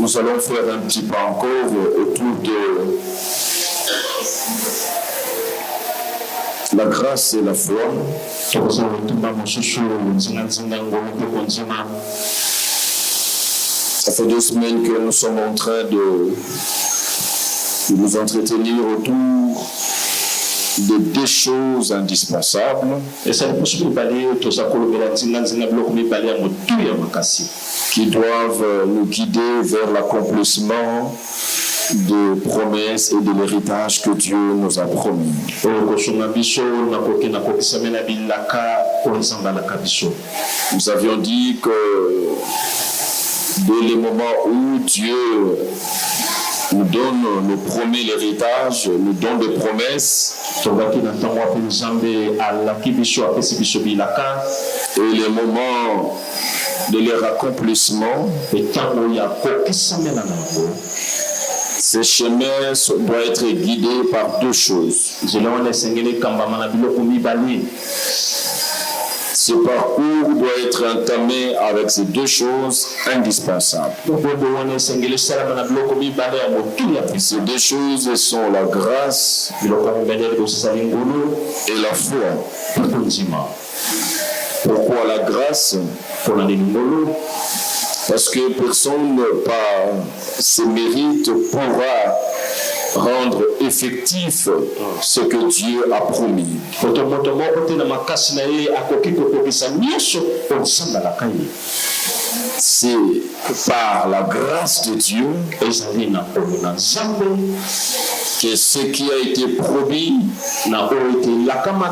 Nous allons faire un petit pas encore autour de la grâce et la foi. Ça fait 2 semaines que nous sommes en train de nous entretenir autour de 2 choses indispensables qui doivent nous guider vers l'accomplissement des promesses et de l'héritage que Dieu nous a promis. Nous avions dit que dès le moment où Dieu nous donne, nous promet l'héritage, nous donne des promesses, et les moments de leur accomplissement, ces chemins doivent être guidés par 2 choses. Ce parcours doit être entamé avec ces 2 choses indispensables. Ces 2 choses sont la grâce et la foi. Pourquoi la grâce? Parce que personne par ses mérites pourra rendre effectif ce que Dieu a promis. C'est par la grâce de Dieu que ce qui a été promis comme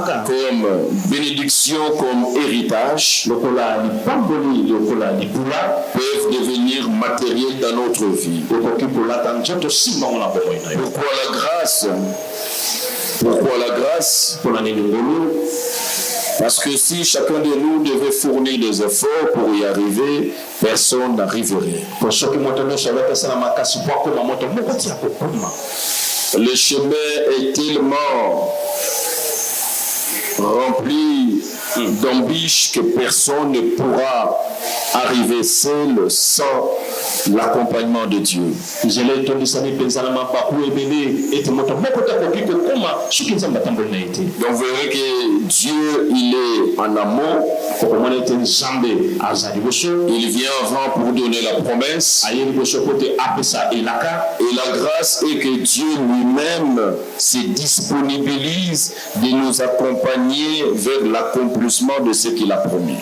bénédiction, comme héritage, peuvent devenir matériels dans notre vie. Pourquoi la grâce? Parce que si chacun de nous devait fournir des efforts pour y arriver, personne n'arriverait. Le chemin est tellement rempli d'embûches que personne ne pourra arriver seul sans l'accompagnement de Dieu. Donc vous verrez que Dieu, il est en amont. Il vient avant pour donner la promesse. Et la grâce est que Dieu lui-même se disponibilise de nous accompagner vers l'accomplissement de ce qu'il a promis.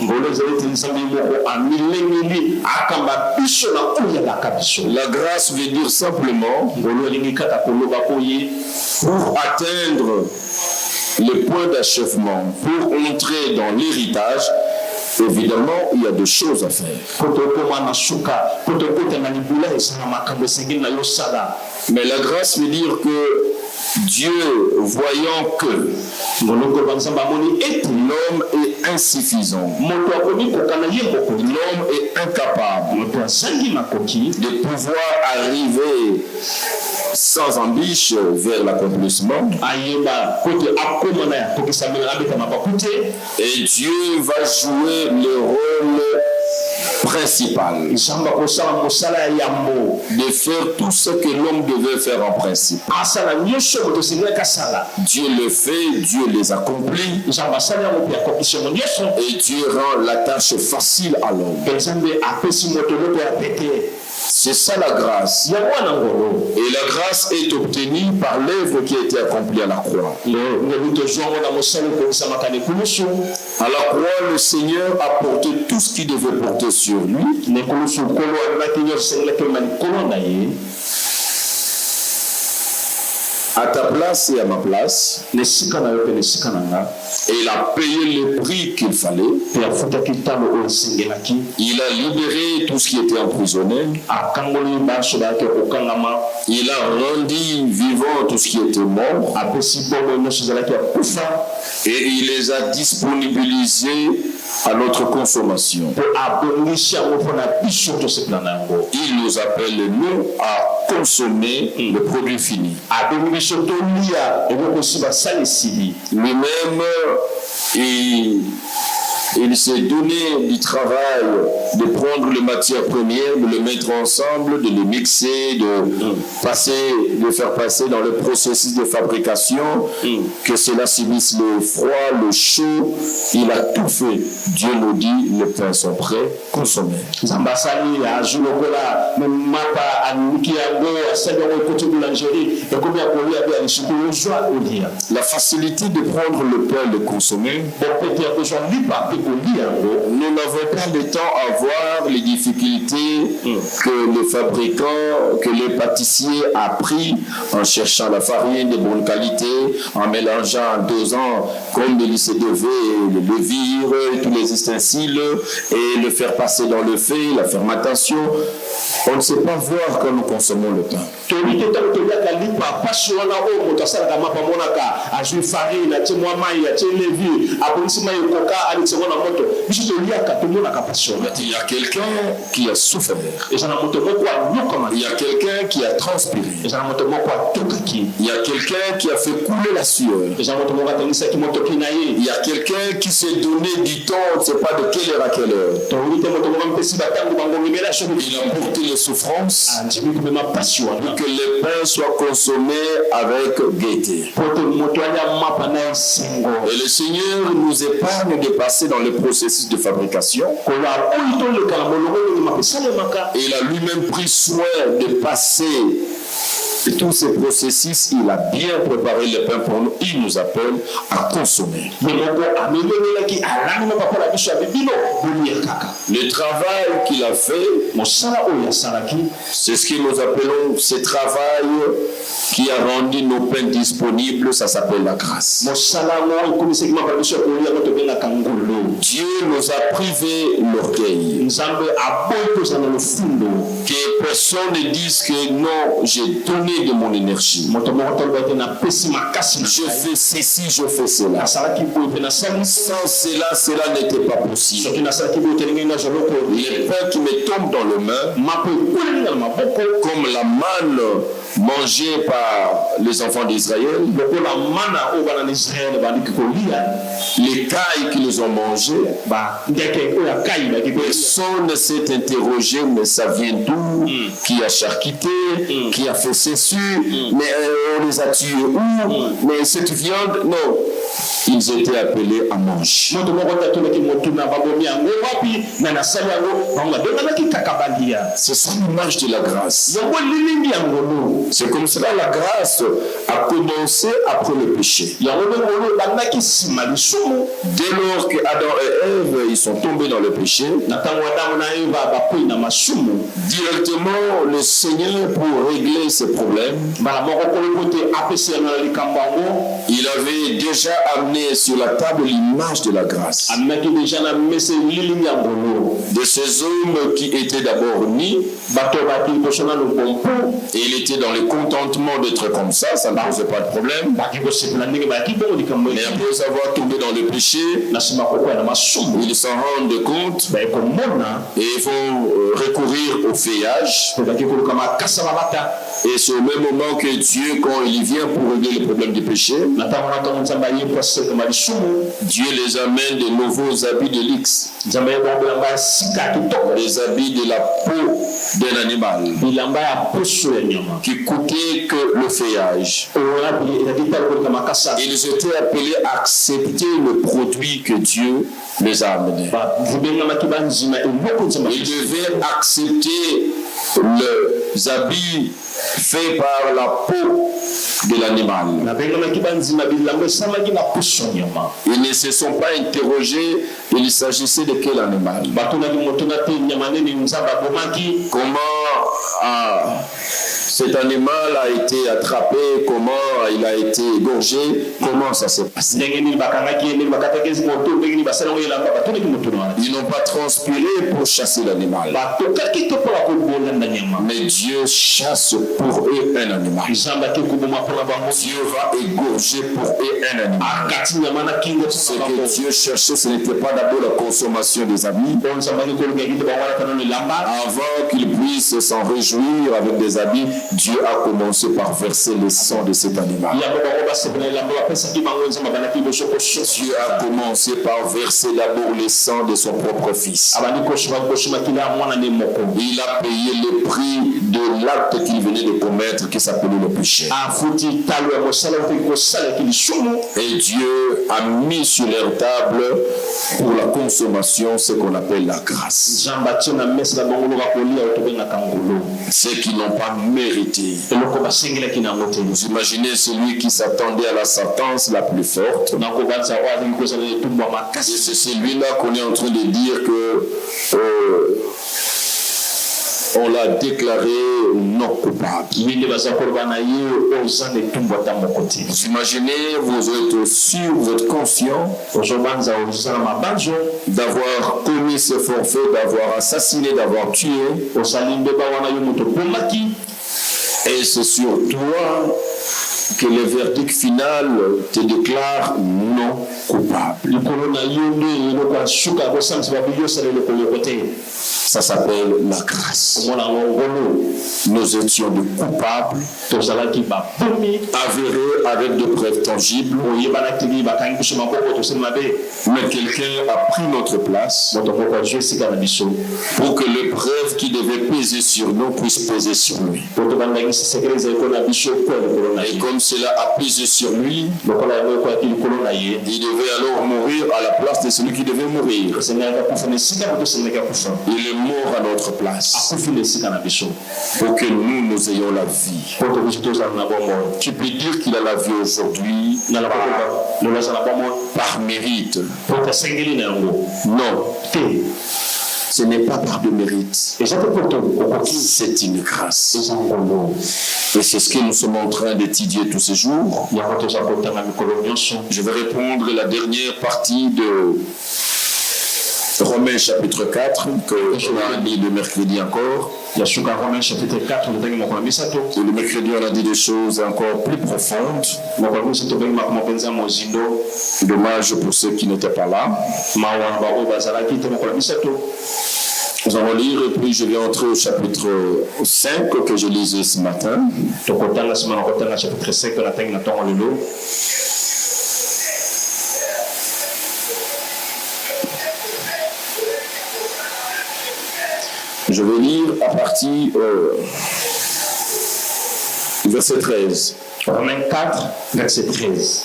La grâce veut dire simplement pour atteindre le point d'achèvement, pour entrer dans l'héritage. Évidemment, il y a 2 choses à faire. Mais la grâce veut dire que Dieu, voyant que l'homme est insuffisant, l'homme est incapable de pouvoir arriver sans embûche vers l'accomplissement. Et Dieu va jouer le rôle principal de faire tout ce que l'homme devait faire en principe. Dieu le fait, Dieu les accomplit, et Dieu rend la tâche facile à l'homme. C'est ça la grâce. Et la grâce est obtenue par l'œuvre qui a été accomplie à la croix. À la croix, le Seigneur a porté tout ce qu'il devait porter sur lui. À ta place et à ma place. Et il a payé le prix qu'il fallait. Il a libéré tout ce qui était emprisonné. Il a rendu vivant tout ce qui était mort. Et il les a disponibilisés à notre consommation. Il nous appelle, nous, à consommer le produit fini. Lui-même, Il s'est donné du travail de prendre les matières premières, de les mettre ensemble, de les mixer, de faire passer dans le processus de fabrication, que cela subisse le froid, le chaud. Il a tout fait. Dieu nous dit, les pains sont prêts, consommés. La facilité de prendre le pain et de consommer, nous n'avons pas le temps à voir les difficultés que les fabricants, que les pâtissiers a pris en cherchant la farine de bonne qualité, en mélangeant, en dosant comme il se devait le levure, tous les ustensiles et le faire passer dans le feu, la fermentation. On ne sait pas voir quand nous consommons le pain. Il y a quelqu'un qui a souffert. Il y a quelqu'un qui a transpiré. Il y a quelqu'un qui a fait couler la sueur. Il y a quelqu'un qui s'est donné du temps, on ne sait pas de quelle heure à quelle heure. Il a porté les souffrances pour que les pains soient consommés avec gaieté. Et le Seigneur nous épargne de passer dans le processus de fabrication. Et il a lui-même pris soin de passer tous ces processus. Il a bien préparé le pain pour nous. Il nous appelle à consommer. Le travail qu'il a fait, c'est ce que nous appelons ce travail qui a rendu nos pains disponibles. Ça s'appelle la grâce. Dieu nous a privé l'orgueil. Que personne ne dise que non, j'ai donné de mon énergie. Je fais ceci, je fais cela. Sans cela, cela n'était pas possible. Les pains qui me tombent dans les mains, comme la manne mangée par les enfants d'Israël, les cailles qu'ils ont mangées, personne ne s'est interrogé, mais ça vient d'où, qui a charcuté, qui a fait ceci, mais on les a tués où, mais cette viande, non. Ils étaient appelés à manger. C'est ça l'image de la grâce. C'est comme cela la grâce a commencé après le péché. Dès lors que Adam et Ève ils sont tombés dans le péché, directement le Seigneur, pour régler ces problèmes, il avait déjà amené sur la table l'image de la grâce. De ces hommes qui étaient d'abord nés, et il était dans le contentement d'être comme ça ne posait pas de problème. Mais après avoir tombé dans le péché, ils s'en rendent compte et ils vont recourir au feuillage. Et c'est au même moment que Dieu, quand il vient pour régler le problème du péché, Dieu les amène de nouveaux habits de luxe. Les habits de la peau d'un animal qui coûtait que le feuillage. Ils étaient appelés à accepter le produit que Dieu les a amenés. Ils devaient accepter les habits faits par la peau de l'animal. Ils ne se sont pas interrogés, il s'agissait de quel animal. Comment cet animal a été attrapé, comment il a été égorgé, comment ça s'est passé. Ils n'ont pas transpiré pour chasser l'animal. Mais Dieu chasse pour eux un animal. Dieu va égorger pour eux un animal. Ce que Dieu cherchait, ce n'était pas d'abord la consommation des habits. Avant qu'ils puissent s'en réjouir avec des habits, Dieu a commencé par verser le sang de cet animal. Dieu a commencé par verser d'abord le sang de son propre fils. Il a payé le prix de l'acte qu'il venait de commettre qui s'appelait le péché. Et Dieu a mis sur leur table pour la consommation ce qu'on appelle la grâce. Ceux qui n'ont pas mérité. Vous imaginez celui qui s'attendait à la sentence la plus forte. Et c'est celui-là qu'on est en train de dire que on l'a déclaré non coupable. Vous imaginez, vous êtes sûr, vous êtes conscient d'avoir commis ce forfait, d'avoir assassiné, d'avoir tué. Et c'est sur toi que le verdict final te déclare non coupable. Ça s'appelle la grâce. Nous étions des coupables, avérés avec des preuves tangibles. Mais quelqu'un a pris notre place pour que les preuves qui devaient peser sur nous puissent peser sur lui. Et comme cela a pesé sur lui, il devait alors mourir à la place de celui qui devait mourir. Il est mort à notre place pour que nous ayons la vie. Tu peux dire qu'il a la vie aujourd'hui par mérite. Non. Ce n'est pas par de mérite. C'est une grâce. Et c'est ce que nous sommes en train d'étudier tous ces jours. Je vais répondre la dernière partie de Romains chapitre 4, que je vais lire le mercredi encore. Et le mercredi, on a dit des choses encore plus profondes. Dommage pour ceux qui n'étaient pas là. Nous allons lire et puis je vais entrer au chapitre 5 que je lisais ce matin. Je vais lire à partir du verset 13. Romains 4, verset 13.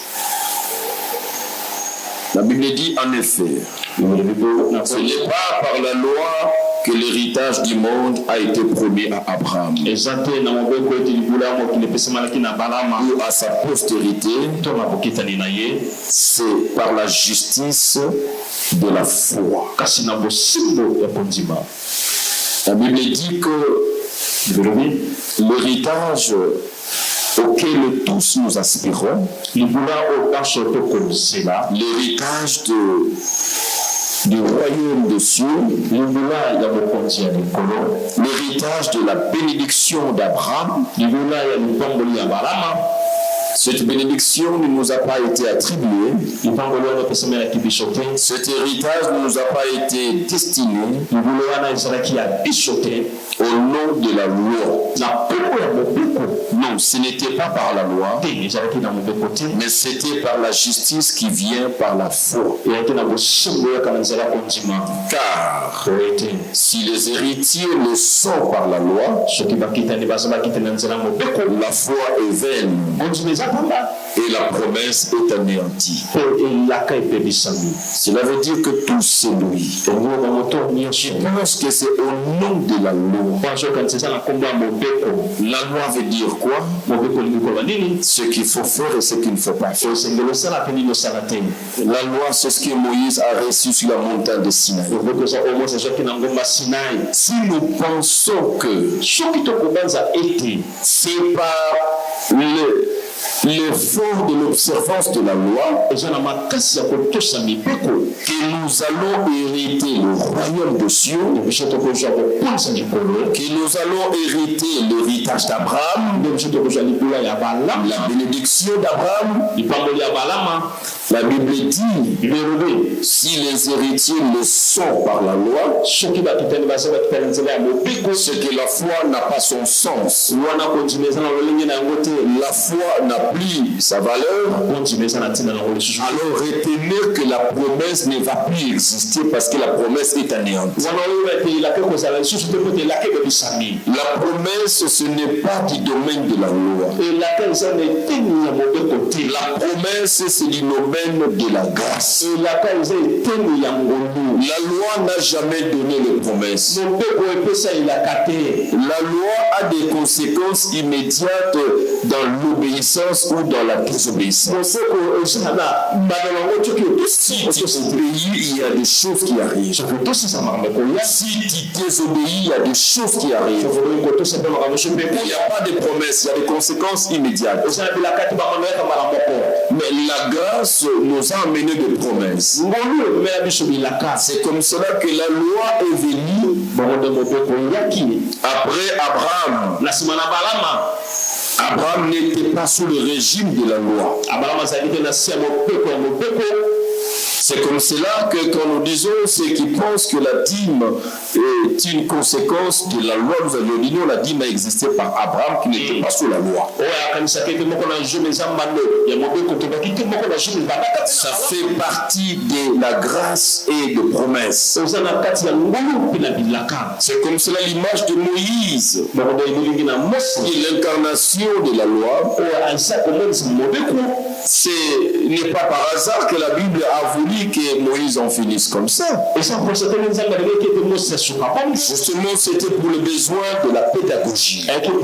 La Bible dit en effet, ce n'est pas par la loi que l'héritage du monde a été promis à Abraham ou à sa postérité, c'est par la justice de la foi. La Bible dit que l'héritage auquel tous nous aspirons, l'héritage du royaume des cieux, l'héritage de la bénédiction d'Abraham, cette bénédiction ne nous a pas été attribuée. Cet héritage ne nous a pas été destiné au nom de la loi. Non, ce n'était pas par la loi, mais c'était par la justice qui vient par la foi. Car si les héritiers le sont par la loi, la foi est vaine et la promesse est anéantie. Cela veut dire que tout c'est lui. Je pense que c'est au nom de la loi. La loi veut dire quoi? Ce qu'il faut faire et ce qu'il ne faut pas faire. La loi, c'est ce que Moïse a reçu sur la montagne de Sinaï. Si nous pensons que c'est par l'effort de l'observance de la loi que nous allons hériter le royaume des cieux, que nous allons hériter l'héritage d'Abraham, la bénédiction d'Abraham, La Bible dit, si les héritiers le sont par la loi, ce que la foi n'a pas son sens. La foi n'a plus sa valeur. Alors retenez que la promesse ne va plus exister parce que la promesse est anéantie. La promesse, ce n'est pas du domaine de la loi. La promesse, c'est du domaine de la grâce. La loi n'a jamais donné les promesses. La loi a des conséquences immédiates dans l'obéissance ou dans la désobéissance. Si tu obéis, il y a des choses qui arrivent. Si tu désobéis, il y a des choses qui arrivent. Il n'y a pas de promesses, il y a des conséquences immédiates. Mais la grâce nous a amené des promesses. C'est comme cela que la loi est venue après Abraham. Abraham n'était pas sous le régime de la loi. C'est comme cela que quand nous disons ceux qui pensent que la dîme est une conséquence de la loi, nous avions dit non, la dîme a existé par Abraham qui n'était pas sous la loi. Ça fait partie de la grâce et de promesse. C'est comme cela l'image de Moïse, qui est l'incarnation de la loi. Ce n'est pas par hasard que la Bible a voulu que Moïse en finisse comme ça. Justement, c'était pour le besoin de la pédagogie. Pour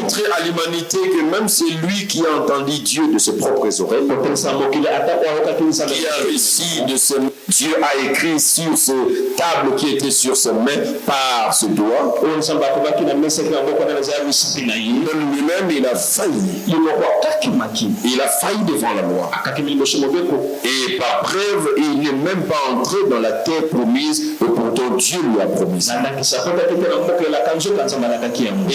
montrer à l'humanité que même c'est lui qui a entendu Dieu de ses propres oreilles, qui a réussi de ce Dieu a écrit sur ce table qui était sur ses mains par ce doigt. Lui-même, il a failli. Il a failli devant la loi. Et par preuve, il n'est même pas entré dans la terre promise, et pourtant Dieu lui a promis. Et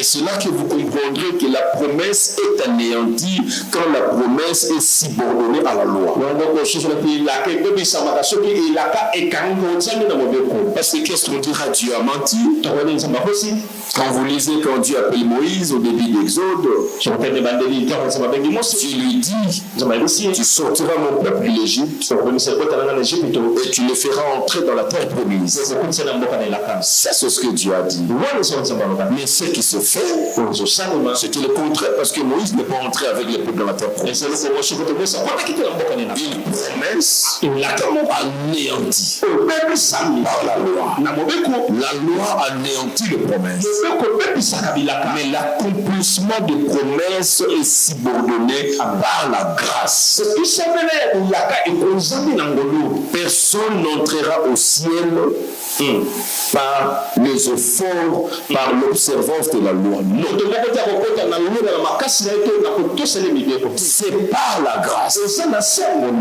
c'est là que vous comprendrez que la promesse est anéantie quand la promesse est subordonnée à la loi. Parce que qu'est-ce qu'on dira? Dieu a menti. Quand vous lisez quand Dieu appelle Moïse au début d'Exode, Dieu lui dit, tu sortiras mon peuple de l'Égypte et tu le feras entrer dans la terre promise. C'est ce que Dieu a dit. Mais ce qui se fait, c'était le contraire, parce que Moïse n'est pas entré avec le peuple dans la terre promise. Une promesse anéantie par la loi. La loi anéantit les promesses. Mais l'accomplissement des promesses est subordonné par la grâce. Personne n'entrera au ciel par les efforts, par l'observance de la loi. Non. C'est par la grâce.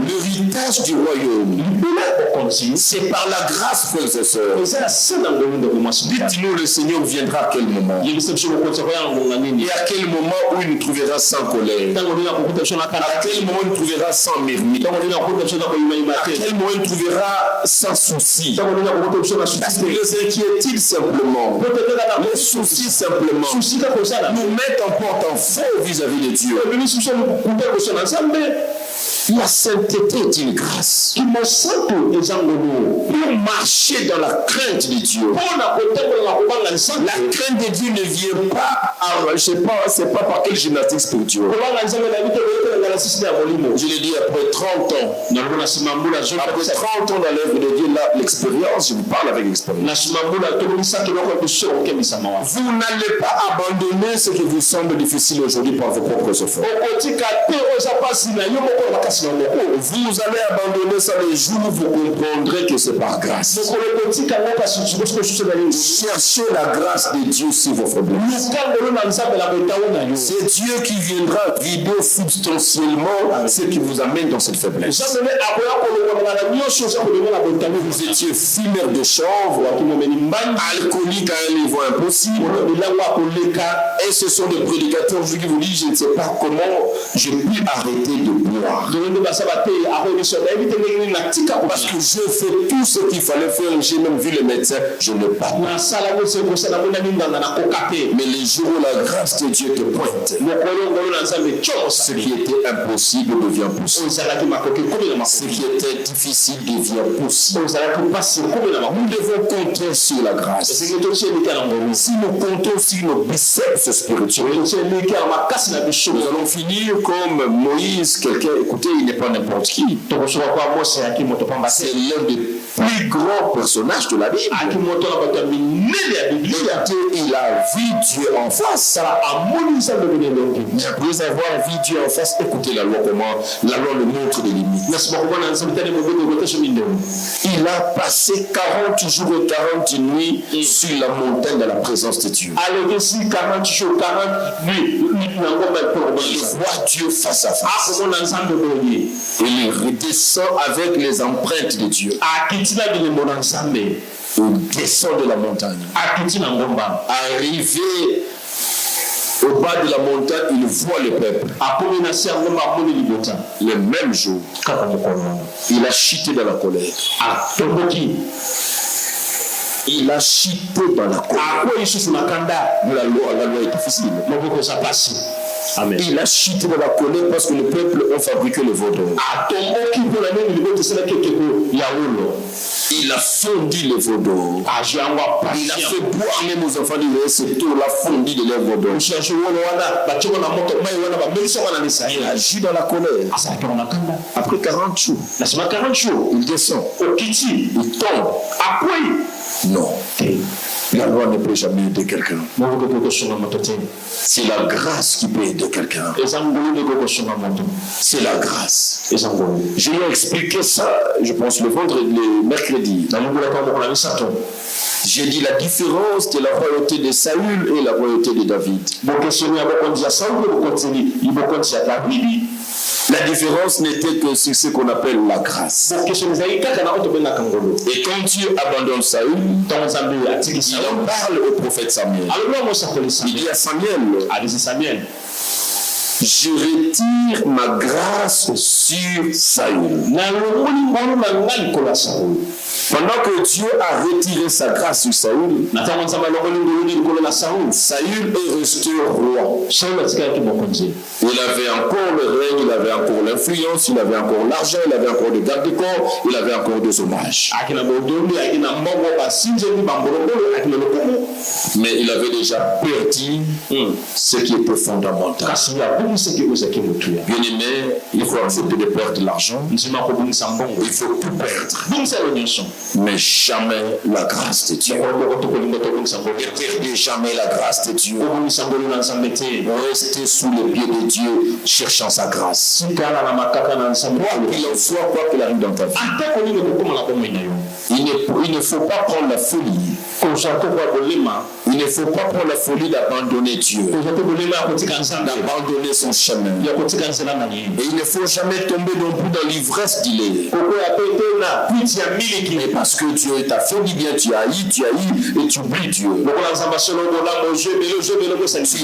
L'héritage du royaume, c'est par la grâce, frères et sœurs. Dites-nous, le Seigneur viendra à quel moment? Et à quel moment où il nous trouvera sans colère? À quel moment il nous trouvera sans murmure? À quel moment il nous trouvera sans souci? Parce que les inquiétudes simplement, les soucis simplement, nous mettent en porte en faux vis-à-vis de Dieu. La sainteté est une grâce. Pour marcher dans la crainte de Dieu. La crainte de Dieu ne vient pas, je ne sais pas, c'est pas par quelle gymnastique spirituelle. Je l'ai dit après 30 ans. Après 30 ans dans l'œuvre de Dieu, là, l'expérience, je vous parle avec l'expérience. Vous n'allez pas abandonner ce qui vous semble difficile aujourd'hui par vos propres efforts. Vous allez abandonner ça les jours où vous comprendrez que c'est par grâce. Cherchez la grâce de Dieu sur vos problèmes. C'est Dieu qui viendra vider substantiellement ce qui vous amène dans cette faiblesse. Vous étiez fumeur de chanvre, alcoolique à un niveau impossible. Et ce sont des prédicateurs qui vous disent, je ne sais pas comment j'ai pu arrêter de boire. Parce que je fais tout ce qu'il fallait faire, j'ai même vu le médecin, je ne pas. Mais les jours où la grâce de Dieu te pointe, ce qui était impossible devient possible. Ce qui était difficile devient possible. Nous devons compter sur la grâce. Si nous comptons sur nos biceps spirituels, nous allons finir comme Moïse. Quelqu'un, écoutez, il n'est pas n'importe qui. C'est l'un des plus grands personnages de la Bible. Il a vu Dieu en face. Mais après avoir vu Dieu en face, écoutez la loi comment la loi le montre des limites. Il a passé 40 jours et 40 nuits sur la montagne de la présence de Dieu. Il voit Dieu face à face. Et il redescend avec les empreintes de Dieu. Il descend de la montagne. Arrivé au bas de la montagne, il voit le peuple. Le même jour, il a chuté dans la colère. Il a chuté dans la colère. La loi est difficile. Amen. Il a chuté dans la colère parce que le peuple a fabriqué le vaudou. Il a fondu le vaudou. Il a fait boire même aux enfants du c'est tout, il a fondu de leur vaudou. Il a agi dans la colère. Après 40 jours, il descend. Il tombe. Non. La loi ne peut jamais aider quelqu'un. C'est la grâce qui peut aider quelqu'un. C'est la grâce. Je lui ai expliqué ça, je pense, le mercredi. J'ai dit la différence de la royauté de Saül et la royauté de David. La différence n'était que sur ce qu'on appelle la grâce. Et quand Dieu abandonne Saül, il en parle au prophète Samuel. Il dit à Samuel, je retire ma grâce sur Saül. Pendant que Dieu a retiré sa grâce sur Saül, Saül est resté roi. Il avait encore le règne, il avait encore l'influence, il avait encore l'argent, il avait encore des gardes du corps, il avait encore des hommages. Mais il avait déjà perdu ce qui était fondamental. Bien aimé, il faut accepter de perdre l'argent. Il faut tout perdre. Mais jamais la grâce de Dieu. Ne perdez jamais la grâce de Dieu. Restez sous les pieds de Dieu, cherchant sa grâce. Quoi qu'il en soit, quoi qu'il arrive dans ta vie, il ne faut pas prendre la folie. Il ne faut pas prendre la folie d'abandonner Dieu, d'abandonner son chemin. Et il ne faut jamais tomber non plus dans l'ivresse d'il est. Mais parce que Dieu t'a fait du bien, tu haïs et tu oublies Dieu. Tu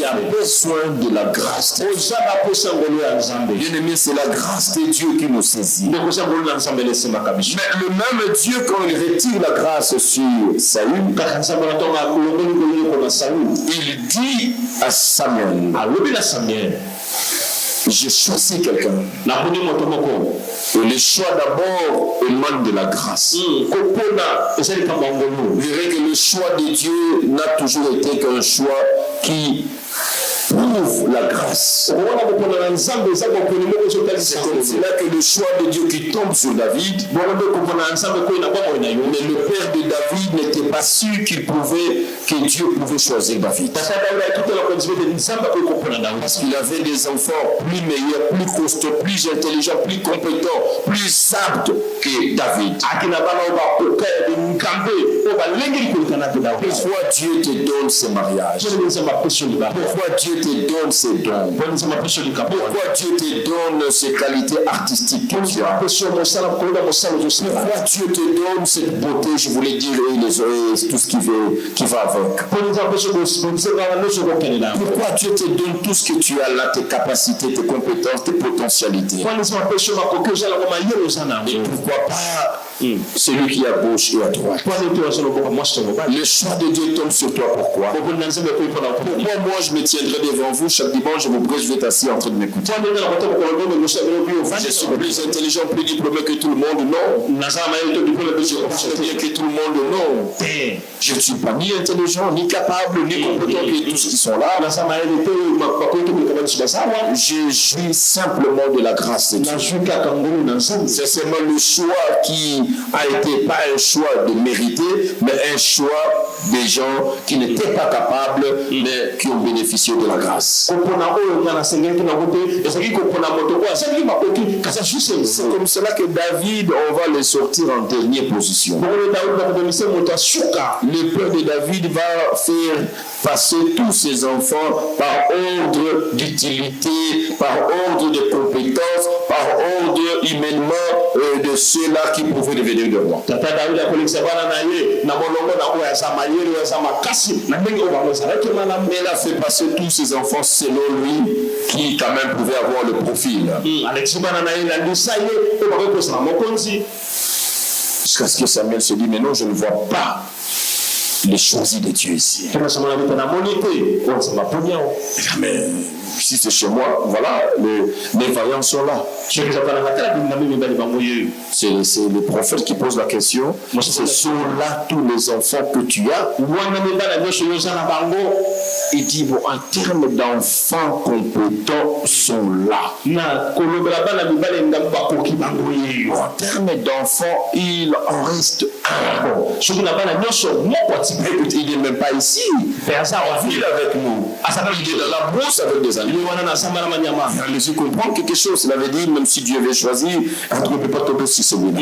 as besoin de la grâce. Bien aimé, c'est la grâce de Dieu qui nous saisit. Mais le même Dieu, quand il retire la grâce sur Saül, il dit à Samuel, j'ai choisi quelqu'un. Et le choix d'abord émane de la grâce. Vous verrez que le choix de Dieu n'a toujours été qu'un choix qui prouve la grâce. C'est comme cela que le choix de Dieu qui tombe sur David, mais le père de David n'était pas sûr que Dieu pouvait choisir David. Parce qu'il avait des enfants plus meilleurs, plus costauds, plus intelligents, plus compétents, plus aptes que David. Pourquoi Dieu te donne ce mariage? Pourquoi Dieu te donne ces dons? Pourquoi Dieu te donne ces qualités artistiques que tu as? Pourquoi Dieu te donne cette beauté, je voulais dire, et tout ce qui va avec? Pourquoi Dieu te donne tout ce que tu as là, tes capacités, tes compétences, tes potentialités? Et pourquoi pas celui qui est à gauche et à droite? Le choix de Dieu tombe sur toi. Pourquoi? Pourquoi moi je me tiendrai devant vous chaque dimanche, je vous prie, je vais t'asseoir en train de m'écouter? Je suis plus intelligent, plus diplômé que tout le monde? Non. Je parle bien que tout le monde? Non. Je ne suis pas ni intelligent, ni capable, ni compétent que tous ceux qui sont là. Je jouis simplement de la grâce de Dieu. C'est seulement le choix qui a été pas un choix de mériter, mais un choix des gens qui n'étaient pas capables, mais qui ont bénéficié de la grâce. C'est comme cela que David, on va le sortir en dernière position. Le père de David va faire passer tous ses enfants par ordre d'utilité, par ordre de compétence, par ordre humainement de ceux-là qui pouvaient devenir de roi. Mais il a fait passer tous ses enfants selon lui, qui quand même pouvaient avoir le profil. Jusqu'à ce que Samuel se dit, mais non, je ne vois pas les choisis de Dieu ici. Mais si c'est chez moi, voilà, les vaillants sont là. C'est les prophètes qui posent la question. Ce sont là tous les enfants que tu as. Il dit, bon, en termes d'enfants compétents sont là. En termes d'enfants, il en reste un. Il n'est même pas ici. Il est avec nous. Il est dans la brousse avec des amis. Les yeux comprennent quelque chose. Il avait dit, même si Dieu avait choisi, on ne peut pas tomber sur celui-là.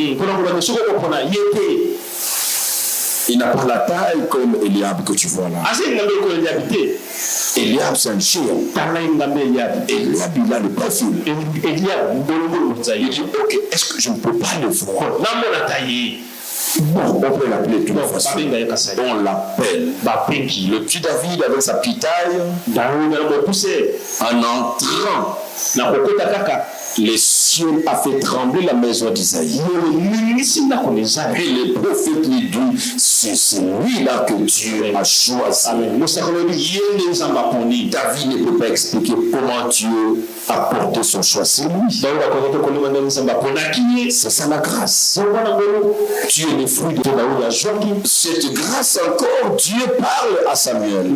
Il n'a pas la taille comme Eliab que tu vois là. Eliab, c'est un chien. Eliab, il a le profil. Il dit, ok, est-ce que je ne peux pas le voir? Bon, on peut l'appeler de toute façon. On l'appelle. Le petit David avec sa petite taille. En entrant, les cieux a fait trembler la maison d'Isaïe. Et les prophètes lui disent, c'est celui-là que Dieu a choisi. David ne peut pas expliquer comment Dieu a porté son choix. C'est lui. C'est ça la grâce. Tu es le fruit de cette grâce encore. Dieu parle à Samuel.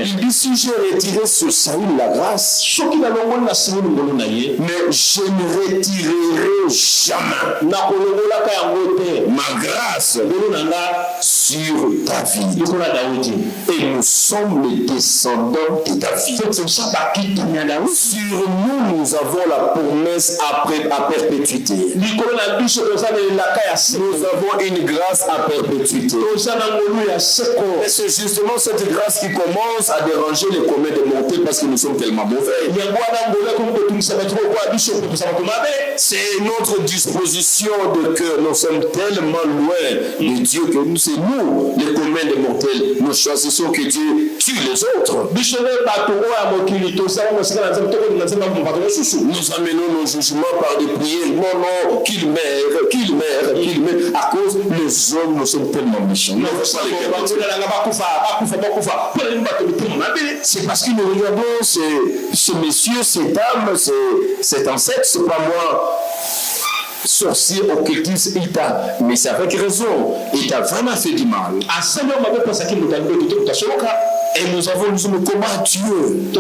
Il dit, si j'ai retiré sur Saül la grâce, mais je ne retirerai jamais ma grâce sur David. Et nous sommes les descendants de David. Sur nous, nous avons la promesse à perpétuité. Nous avons une grâce à perpétuité. Et c'est justement cette grâce qui commence à déranger les communs des mortels parce que nous sommes tellement mauvais. C'est notre disposition de cœur. Nous sommes tellement loin de Dieu que c'est nous, les communs des mortels, nous choisissons que Dieu tue les autres. Nous amenons nos jugements par des prières. Non, qu'il meurt. À cause les hommes, nous sommes tellement méchants. C'est parce que nous regardons ce monsieur, cette dame, cet ancêtre, c'est pas moi. Sorcier, occultiste, mais c'est avec raison. Il t'a vraiment fait du mal. Et nous sommes comment Dieu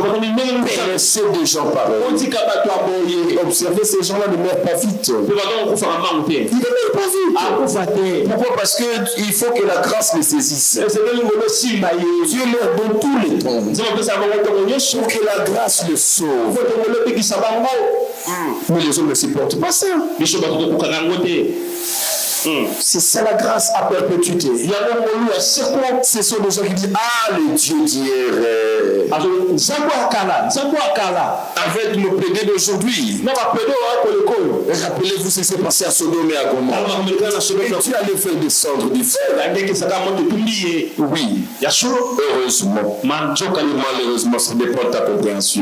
laisser des gens pareils. Observez ces gens-là ne meurent pas vite. Ils ne meurent pas vite. Pourquoi? Parce qu'il faut que la grâce les saisisse. Dieu leur donne tous les temps pour que la grâce les sauve. Mais les hommes ne supportent pas ça. C'est ça la grâce à perpétuité. Ce sont des gens qui disent ah le Dieu d'hier. Avec nos pédés d'aujourd'hui. Rappelez-vous ce qui s'est passé à Sodome et à Gomorrhe. Et Dieu allait faire descendre du feu. Oui. Heureusement. Malheureusement, ça dépend de ta compréhension.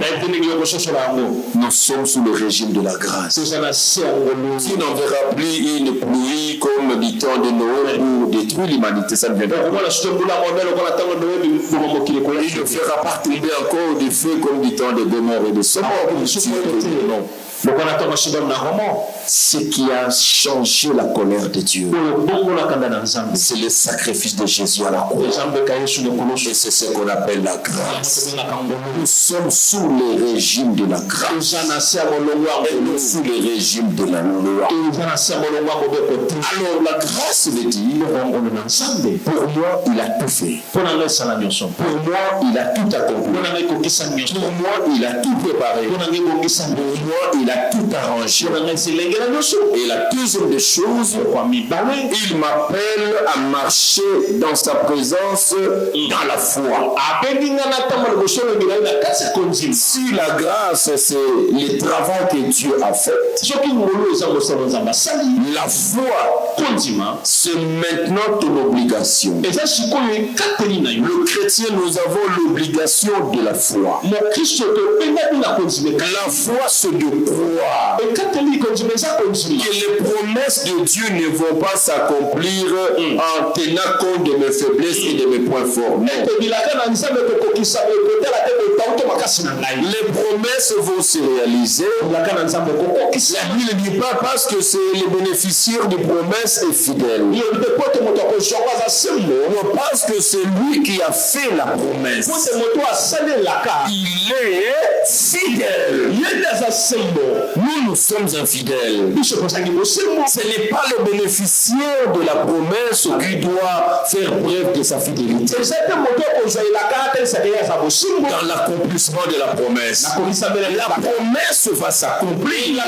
Nous sommes sous le régime de la grâce. Tu n'enverras plus une pluie comme du temps de Noé pour détruire l'humanité. Ça ne vient pas. Il ne fera pas tomber encore des feux comme du temps de Gomorrhe et de Sodome. Non. Ce qui a changé la colère de Dieu, c'est le sacrifice de Jésus à la croix. Et c'est ce qu'on appelle la grâce. Nous sommes sous le régime de la grâce. Et nous sous le régime de la loi. Alors la grâce veut dire, pour moi il a tout fait. Pour moi il a tout accompli. Pour moi il a tout préparé. Pour moi il a tout arrangé. Et la deuxième des choses, il m'appelle à marcher dans sa présence dans la foi. Si la grâce c'est le travail que Dieu a fait, la foi c'est maintenant ton obligation. Le chrétien, nous avons l'obligation de la foi. La foi c'est de croire que les promesses de Dieu ne vont pas s'accomplir en tenant compte de mes faiblesses et de mes points forts. Les promesses vont se réaliser. La Bible ne dit pas parce que c'est le bénéficiaire des promesses est fidèle. Non, parce que c'est lui qui a fait la promesse. Il est fidèle. Nous sommes infidèles. Ce n'est pas le bénéficiaire de la promesse qui doit faire preuve de sa fidélité. Dans l'accomplissement de la promesse. La promesse va s'accomplir.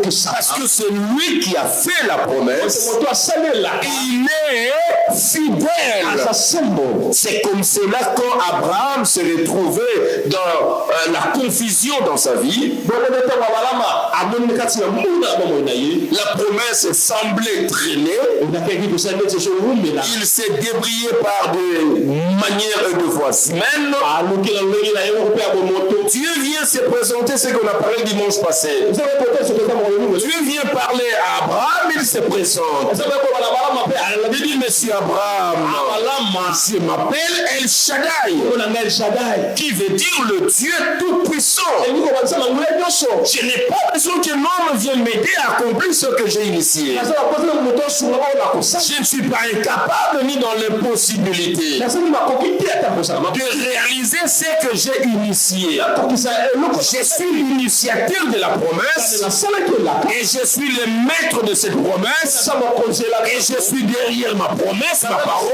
Parce que c'est lui qui a fait la promesse. Il est fidèle. C'est comme cela quand Abraham s'est retrouvé dans la confusion dans sa vie. La promesse semblait traîner. Il s'est débrouillé par des manières et de voies humaines. Dieu vient se présenter, ce qu'on a parlé dimanche passé. Dieu vient parler à Abraham, il se présente. Il dit, monsieur Abraham, je m'appelle El Shaddai, qui veut dire le Dieu tout-puissant. Je n'ai pas besoin que l'homme vienne m'aider à accomplir ce que j'ai initié. Je ne suis pas incapable ni dans l'impossibilité de réaliser ce que j'ai initié. Je suis l'initiateur de la promesse et je suis le maître de cette promesse et je suis derrière ma promesse, ma parole.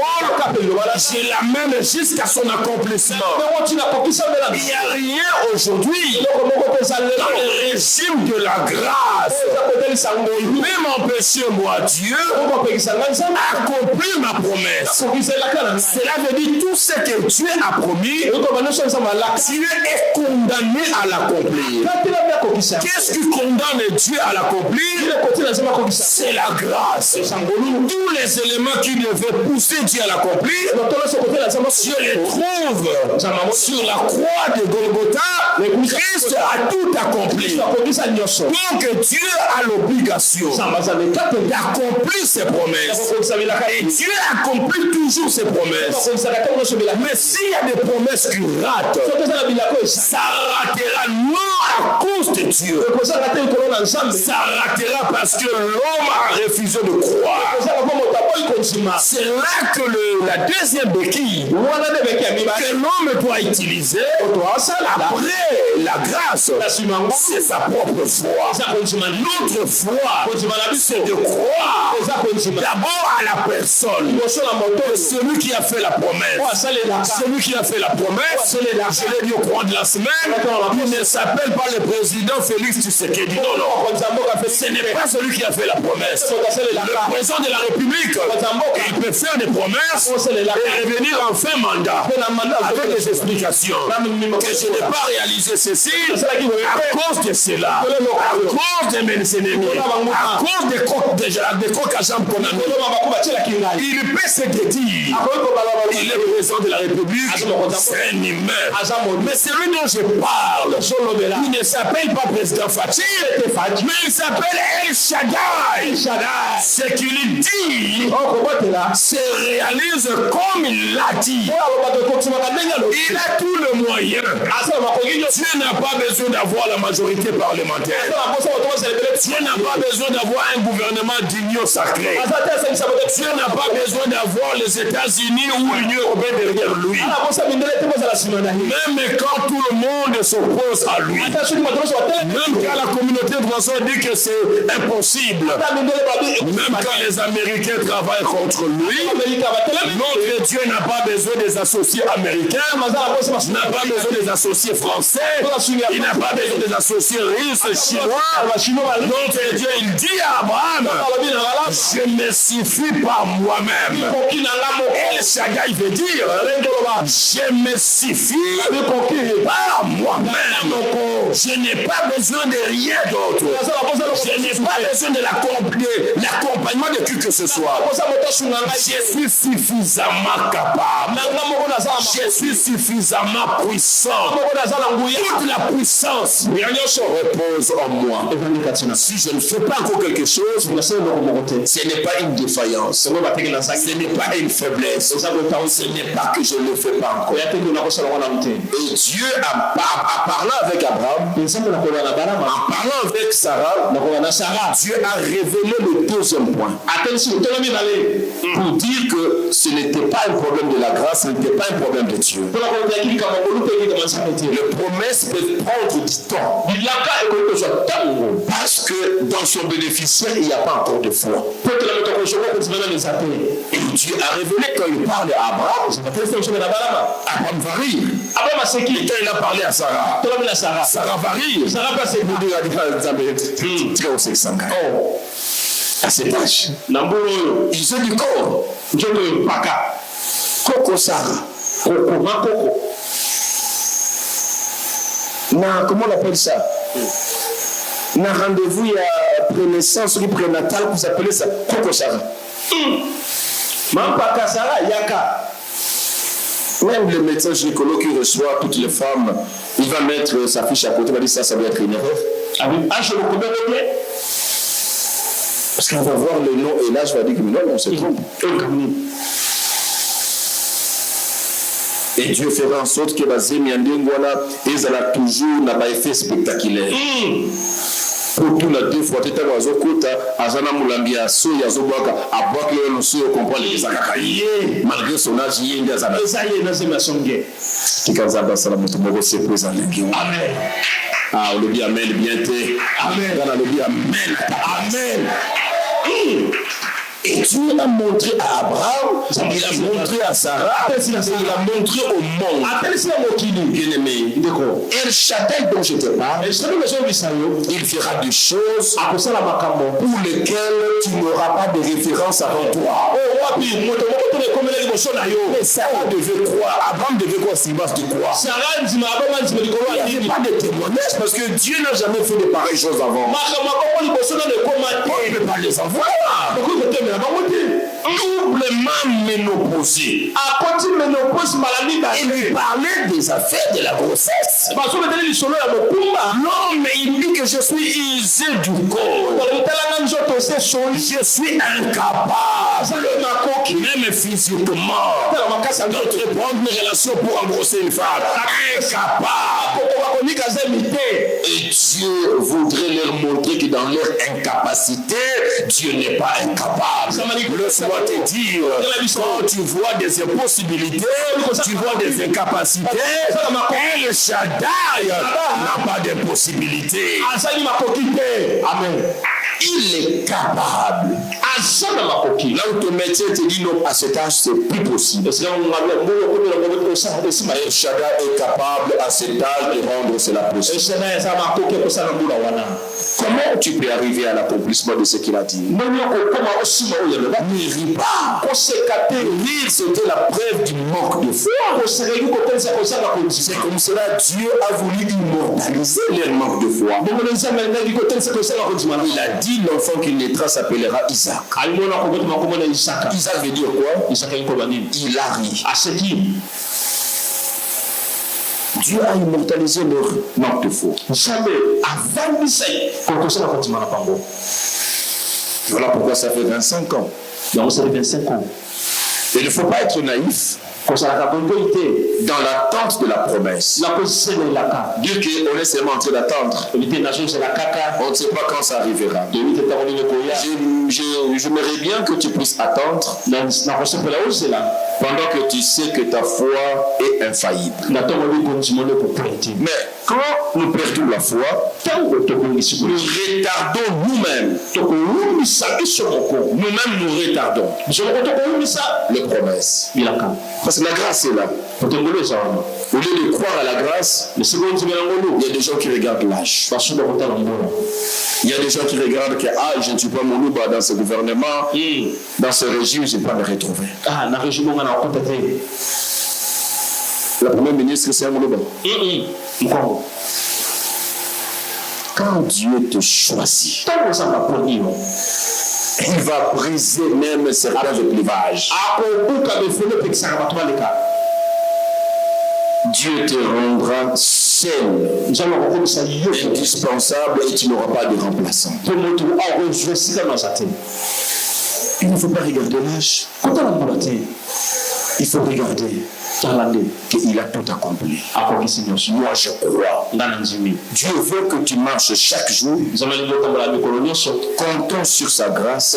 Je l'amène jusqu'à son accomplissement. Il n'y a rien aujourd'hui dans le régime de la grâce peut m'empêcher, moi, Dieu, d'accomplir ma promesse. Cela veut dire tout ce que Dieu a promis, Dieu est condamné à l'accomplir. Qu'est-ce qui condamne Dieu à l'accomplir? C'est la grâce. Tous les éléments qui devaient pousser Dieu à l'accomplir, Dieu les trouve sur la croix de Golgotha. Christ a tout accompli. Donc Dieu a l'obligation d'accomplir ses promesses. Et Dieu accomplit toujours ses promesses. Mais s'il y a des promesses qui ratent, ça ratera non à cause de Dieu. Ça ratera parce que l'homme a refusé de croire. C'est là que la deuxième béquille que l'homme doit utiliser après la grâce, c'est sa propre foi. Notre foi, c'est de croire d'abord à la personne. Celui qui a fait la promesse. Celui qui a fait la promesse, je l'ai dit au cours de la semaine, il ne s'appelle pas le président Félix Tshisekedi. Non, non. Ce n'est pas celui qui a fait la promesse. Le président de la République, il peut faire des promesses et revenir en fin mandat avec des explications. Que je n'ai pas réalisé ceci à cause de cela, à cause de mes ennemis, à cause des coques à jambes qu'on a mis. Il peut se dire, il est président de la République, c'est un humain. Mais celui dont je parle, il ne s'appelle pas président Fachi, mais il s'appelle El Shaddai. Ce qu'il dit se réalise comme il l'a dit. Il a tout le moyen. Dieu n'a pas besoin d'avoir la majorité parlementaire. Dieu n'a pas besoin d'avoir un gouvernement d'union sacrée. Dieu n'a pas besoin d'avoir les États-Unis ou l'Union européenne derrière lui. Même quand tout le monde s'oppose à lui, même quand la communauté française dit que c'est impossible, même quand les Américains travaillent contre lui, notre Dieu n'a pas besoin des associés américains, n'a pas besoin des associés français, il n'a pas besoin des associés russes, chinois. Notre Dieu, il dit à Abraham, je me suffis par moi-même. El Shaddai veut dire, je me suffis par moi-même. Je n'ai pas besoin de rien d'autre. Je n'ai pas besoin de l'accompagnement de qui que ce soit. Je suis suffisamment capable. Je suis suffisamment puissant. Toute la puissance repose en moi. Si je ne fais pas encore quelque chose, ce n'est pas une défaillance. Ce n'est pas une faiblesse. Ce n'est pas que je ne le fais pas encore. Et Dieu a parlé avec Abraham, en parlant avec Sarah, Dieu a révélé le deuxième point. Pour dire que ce n'était pas un problème de la grâce, ce n'était pas un problème de Dieu. Les promesses peuvent prendre du temps. Parce que dans son bénéficiaire, il n'y a pas encore de foi. Et Dieu a révélé quand il parle à Abraham, Abraham va rire. Quand il a parlé à Sarah, Sarah va rire. Sarah va se dire, très au sexe à cet âge, ils ont du corps. Coco Sarah. Coco. Comment on appelle ça? Na rendez-vous, il y a prénaissance ou prénatal, vous appelez ça Coco Sarah. Mampaka Sarah, Yaka. Même le médecin gynécologue qui reçoit toutes les femmes, il va mettre sa fiche à côté, il va dire ça doit être une erreur. Je le connais bien. Parce qu'on va voir le nom et l'âge, va dire que non, on se trompe. Et Dieu fera en sorte que Bazemi Andengwana, ils ont toujours un effet spectaculaire. Pour tout la deux fois, tu as raison, Azana Moulambia, Soya Zobaka, Abouak le Soyo comprend les Zakakaïe, malgré son âge, il y a des années. Amen. Ah, on le dit Amen, bien té. Amen. On le dit Amen. Amen. Et Dieu a montré à Abraham, il a montré à Sarah, il a montré au monde. Bien aimé, El Shaddai dont je te parle, il fera des choses pour lesquelles tu n'auras pas de référence avant toi. Mais Sarah devait croire, Abraham devait croire s'il va se croire. Il n'y avait pas de témoignage parce que Dieu n'a jamais fait de pareilles choses avant. Il ne peut pas les avoir. Doublement ménopausé. Il lui parlait des affaires de la grossesse. Non, mais il dit que je suis usé du corps. Je suis incapable, même physiquement, d'entreprendre une relation pour engrosser une femme. Incapable. Et Dieu voudrait leur montrer que dans leur incapacité, Dieu n'est pas incapable. Laisse-moi te dire, quand tu vois des impossibilités, tu vois des incapacités, El Shaddai n'a pas d'impossibilité. Amen. Il est capable. Là où ton métier te dit non, à cet âge, c'est plus possible. El Shaddai est capable à cet âge de rendre cela possible. Comment tu peux arriver à l'accomplissement de ce qu'il a dit? Ne ris pas. Rire, c'était la preuve du manque de foi. C'est comme cela Dieu a voulu immortaliser leur manque de foi. Il a dit l'enfant qu'il naîtra s'appellera Isaac. Isaac veut dire quoi? Il a ri. Dieu a immortalisé leur manque de foi. Voilà pourquoi ça fait 25 ans. Et il ne faut pas être naïf dans l'attente de la promesse. Dire qu'on est seulement en train d'attendre. On ne sait pas quand ça arrivera. J'aimerais bien que tu puisses attendre pendant que tu sais que ta foi est infaillible. Mais quand nous perdons la foi, nous retardons nous-mêmes. Nous-mêmes nous retardons les promesses. Parce que la grâce est là. Au lieu de croire à la grâce, il y a des gens qui regardent l'âge. Il y a des gens qui regardent que je ne suis pas Moulouba dans ce gouvernement, dans ce régime, je ne vais pas me retrouver. La première ministre, c'est un Moulouba. Quand Dieu te choisit, il va briser même certains clivages. Dieu te rendra seul, indispensable, et tu n'auras pas de remplaçant. Il ne faut pas regarder l'âge. Il faut regarder qu'il a tout accompli. Moi je crois. Dieu veut que tu marches chaque jour, comptant sur sa grâce.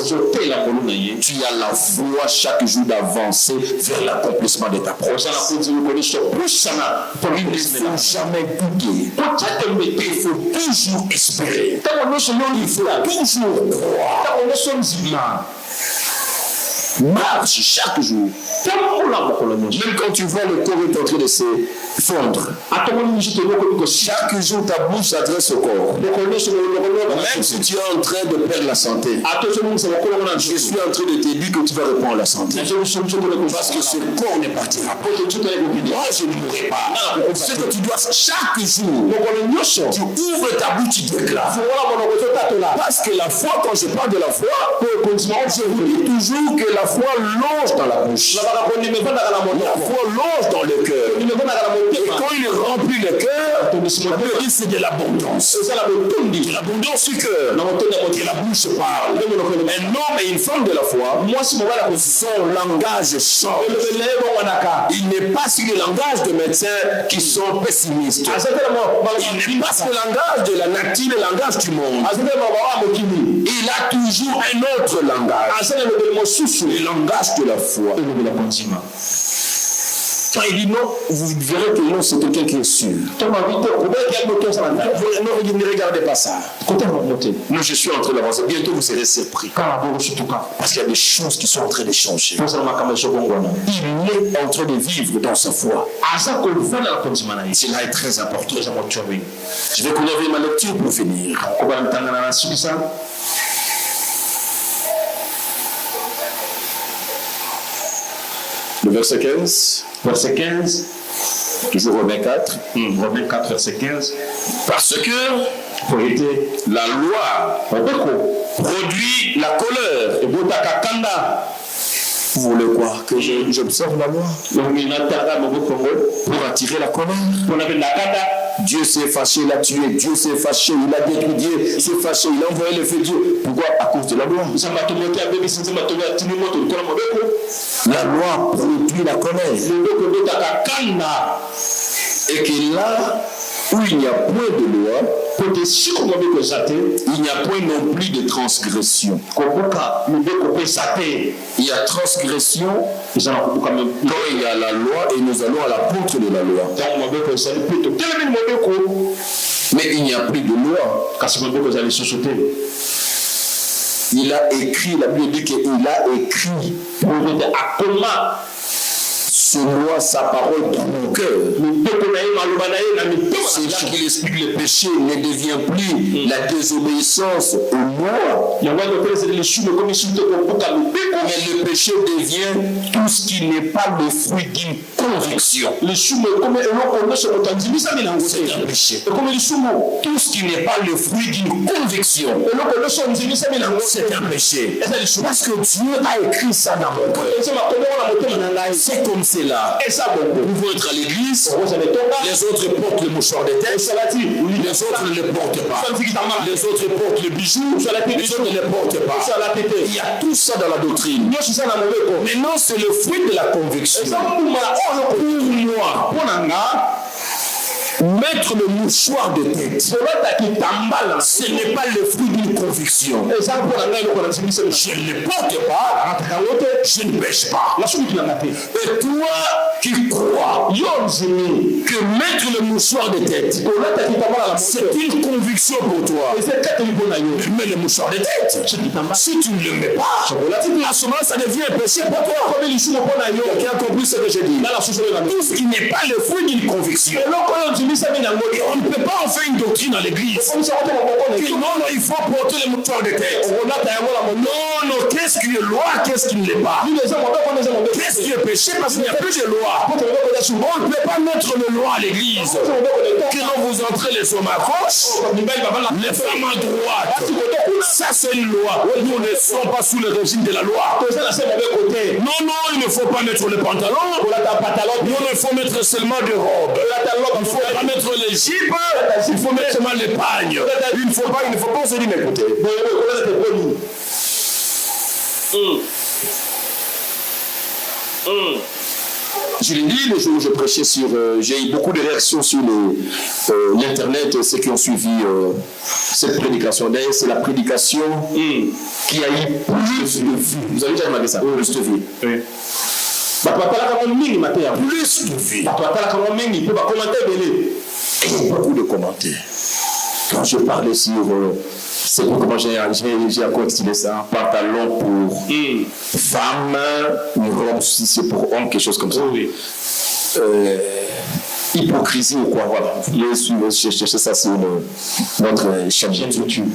Tu as la foi chaque jour d'avancer vers l'accomplissement de ta promesse. Il ne faut jamais douter. Il faut toujours espérer. Il faut toujours croire. Marche chaque jour. Même quand tu vois le corps est en train de se fondre. Chaque jour ta bouche s'adresse au corps. Même si tu es en train de perdre la santé, je suis en train de te dire que tu vas reprendre la santé. Parce que ce corps ne partira pas. Moi je ne mourrai pas. Ce que tu dois chaque jour, tu ouvres ta bouche, tu déclares. Parce que la foi, quand je parle de la foi, je vous dis toujours que la foi longe dans la bouche. La foi longe dans le cœur. Et quand il remplit le cœur, c'est de l'abondance. De l'abondance du cœur. Et la bouche parle. Un homme et une femme de la foi, son langage change. Il n'est pas sur le langage de médecins qui sont pessimistes. Il n'est pas sur le langage de la nature, le langage du monde. Il a toujours un autre langage. Le langage de la foi. Quand il dit non, vous verrez que non, c'est quelqu'un qui est sûr. Ne regardez pas ça. Moi, je suis en train d'avancer. Bientôt, vous serez surpris. Parce qu'il y a des choses qui sont en train de changer. Il est en train de vivre dans sa foi. Cela est très important. Je vais connaître ma lecture pour finir. Le verset 15. Verset 15. Toujours Romains 4. Romains 4, verset 15. Parce que la loi produit la colère. Vous voulez quoi? Que j'observe la loi pour attirer la colère? Dieu s'est fâché, il a tué. Dieu s'est fâché, il a détruit. Dieu s'est fâché, il a envoyé le feu de Dieu. Pourquoi? À cause de la loi. La loi produit la colère. Et que là, où il n'y a point de loi, il n'y a point non plus de transgression. Il y a transgression quand il y a la loi et nous allons à l'encontre de la loi. Mais il n'y a plus de loi. Il a écrit, la Bible dit qu'il a écrit selon sa parole dans mon cœur. C'est là qu'il explique le péché ne devient plus la désobéissance au moi. Mais le péché devient tout ce qui n'est pas le fruit d'une conviction. C'est un péché. Tout ce qui n'est pas le fruit d'une conviction, c'est un péché. Parce que Dieu a écrit ça dans mon cœur. C'est comme c'est là. Nous pouvons être à l'église, les autres portent le mouchoir de tête, les autres ne le portent pas. Les autres portent le bijou, les autres ne le portent pas. Il y a tout ça dans la doctrine. Maintenant, c'est le fruit de la conviction. Pour moi, mettre le mouchoir de tête, ce n'est pas le fruit d'une conviction. Je ne le porte pas, je ne pêche pas. Et toi qui crois que mettre le mouchoir de tête, c'est une conviction pour toi. Mets le mouchoir de tête. Si tu ne le mets pas, à ce moment ça devient un péché pour toi. Qui a compris ce que je dis? Tout ce qui n'est pas le fruit d'une conviction. Et on ne peut pas en faire une doctrine à l'église. Non, il faut porter le mouchoir de tête. Non, qu'est-ce qui est loi, qu'est-ce qui ne l'est pas? Qu'est-ce qui est péché parce qu'il n'y a plus de loi? On ne peut pas mettre le loi à l'église. Quand vous entrez les hommes à gauche, les femmes à droite. Ça c'est une loi. Nous ne sommes pas sous le régime de la loi. Non, il ne faut pas mettre le pantalon. Non, il faut mettre seulement des robes. Il ne faut pas mettre les jupes. Il faut mettre seulement les pagnes. Il ne faut pas se dire, mais écoutez. Je l'ai dit le jour où je prêchais sur... j'ai eu beaucoup de réactions sur l'internet, ceux qui ont suivi cette prédication. D'ailleurs, c'est la prédication qui a eu plus de vues. Vous avez déjà remarqué ça? Plus de vues. Oui. Plus de vues. Et beaucoup de commentaires. Quand je parlais sur... c'est comment j'ai encore expliqué ça. Pantalon pour femme, une robe si c'est pour homme, quelque chose comme ça. Oui. Hypocrisie ou quoi, voilà. Je cherchais ça sur notre chaîne YouTube.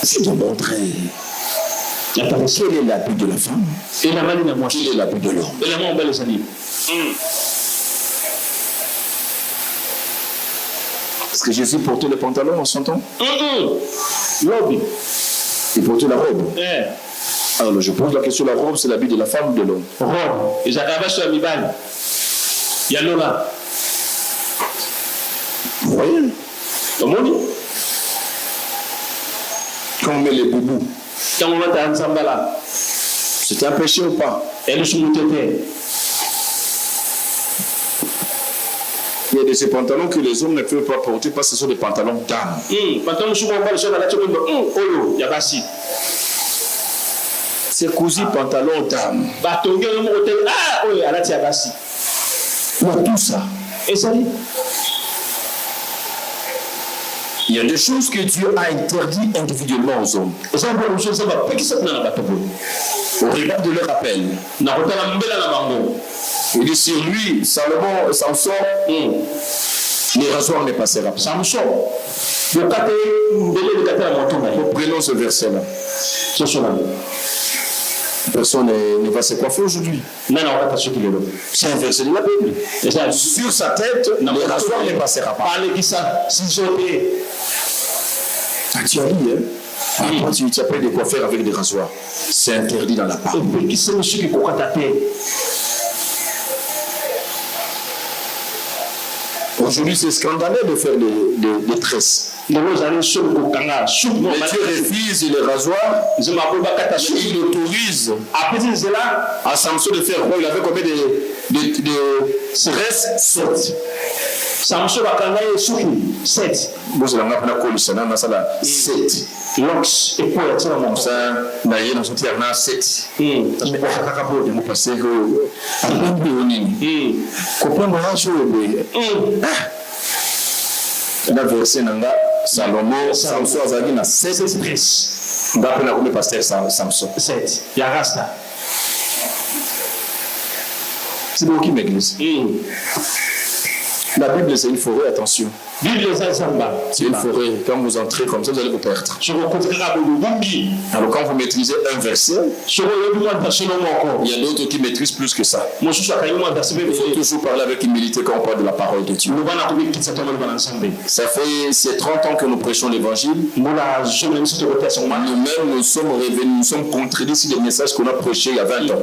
C'est de montrer quel est l'habit de la femme et quel est l'habit de l'homme. Est-ce que Jésus portait le pantalon en son temps? L'homme. Il portait la robe. Alors je pose la question, la robe c'est l'habit de la femme ou de l'homme? Robe. Et j'arrive sur la mibane. Il y a là. Vous voyez? Comment on dit? Quand on met les boubous. Quand on met un sambala. C'était un péché ou pas? Et le soumoutété. Il y a de ces pantalons que les hommes ne peuvent pas porter parce que ce sont des pantalons d'âme. C'est cousu pantalon d'âme. Il y a tout ça. Il y a des choses que Dieu a interdites individuellement aux hommes. Au regard de leur appel. Il dit sur lui, Samson, les rasoirs ne passera pas. Samson, prenons ce verset-là. Personne ne va se coiffer aujourd'hui. C'est un verset de la Bible. Sur sa tête, les rasoirs ne passera pas. Tu as dit, hein? Tu as pris des coiffeurs avec des rasoirs. C'est interdit dans la parole. Aujourd'hui, c'est scandaleux de faire des tresses. Mais Dieu refuse les rasoirs. Il autorise à Samson de faire quoi? Il avait combien de tresses sortes. Samson bakanga yesuki 7. Vous avez un peu de ça, ça 7. Lox et pour être Comme ça, na yé na sortir na 7. Parce que après bioni. Comprendre la chose na verset nanga Salomon Samson azaki na 7 princes. D'après la comme pasteur Samson 7. Ya rasta. C'est beaucoup qui m'église. La Bible c'est une forêt, attention. C'est une forêt. Quand vous entrez comme ça, vous allez vous perdre. Alors quand vous maîtrisez un verset, il y a d'autres qui maîtrisent plus que ça. Il faut toujours parler avec humilité quand on parle de la parole de Dieu. Ça fait 30 ans que nous prêchons l'évangile. Nous-mêmes nous sommes revenus, nous sommes contredits sur les messages qu'on a prêchés il y a 20 ans.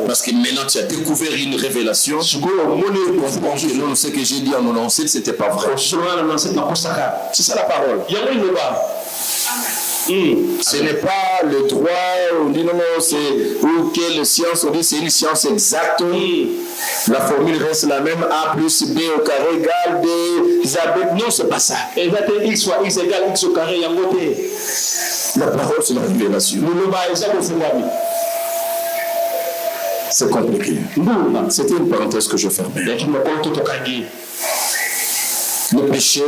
Parce que maintenant tu as découvert une révélation. Non, ce que j'ai dit en 97, c'était pas vrai. C'est ça la parole. Ce n'est pas le droit, on dit non, c'est ou quelle science, on dit c'est une science exacte. La formule reste la même, A plus B au carré égale B, Z. Non, c'est pas ça. X fois X égale X au carré, la parole, c'est la révélation. C'est compliqué. C'était une parenthèse que je fermais. Le péché,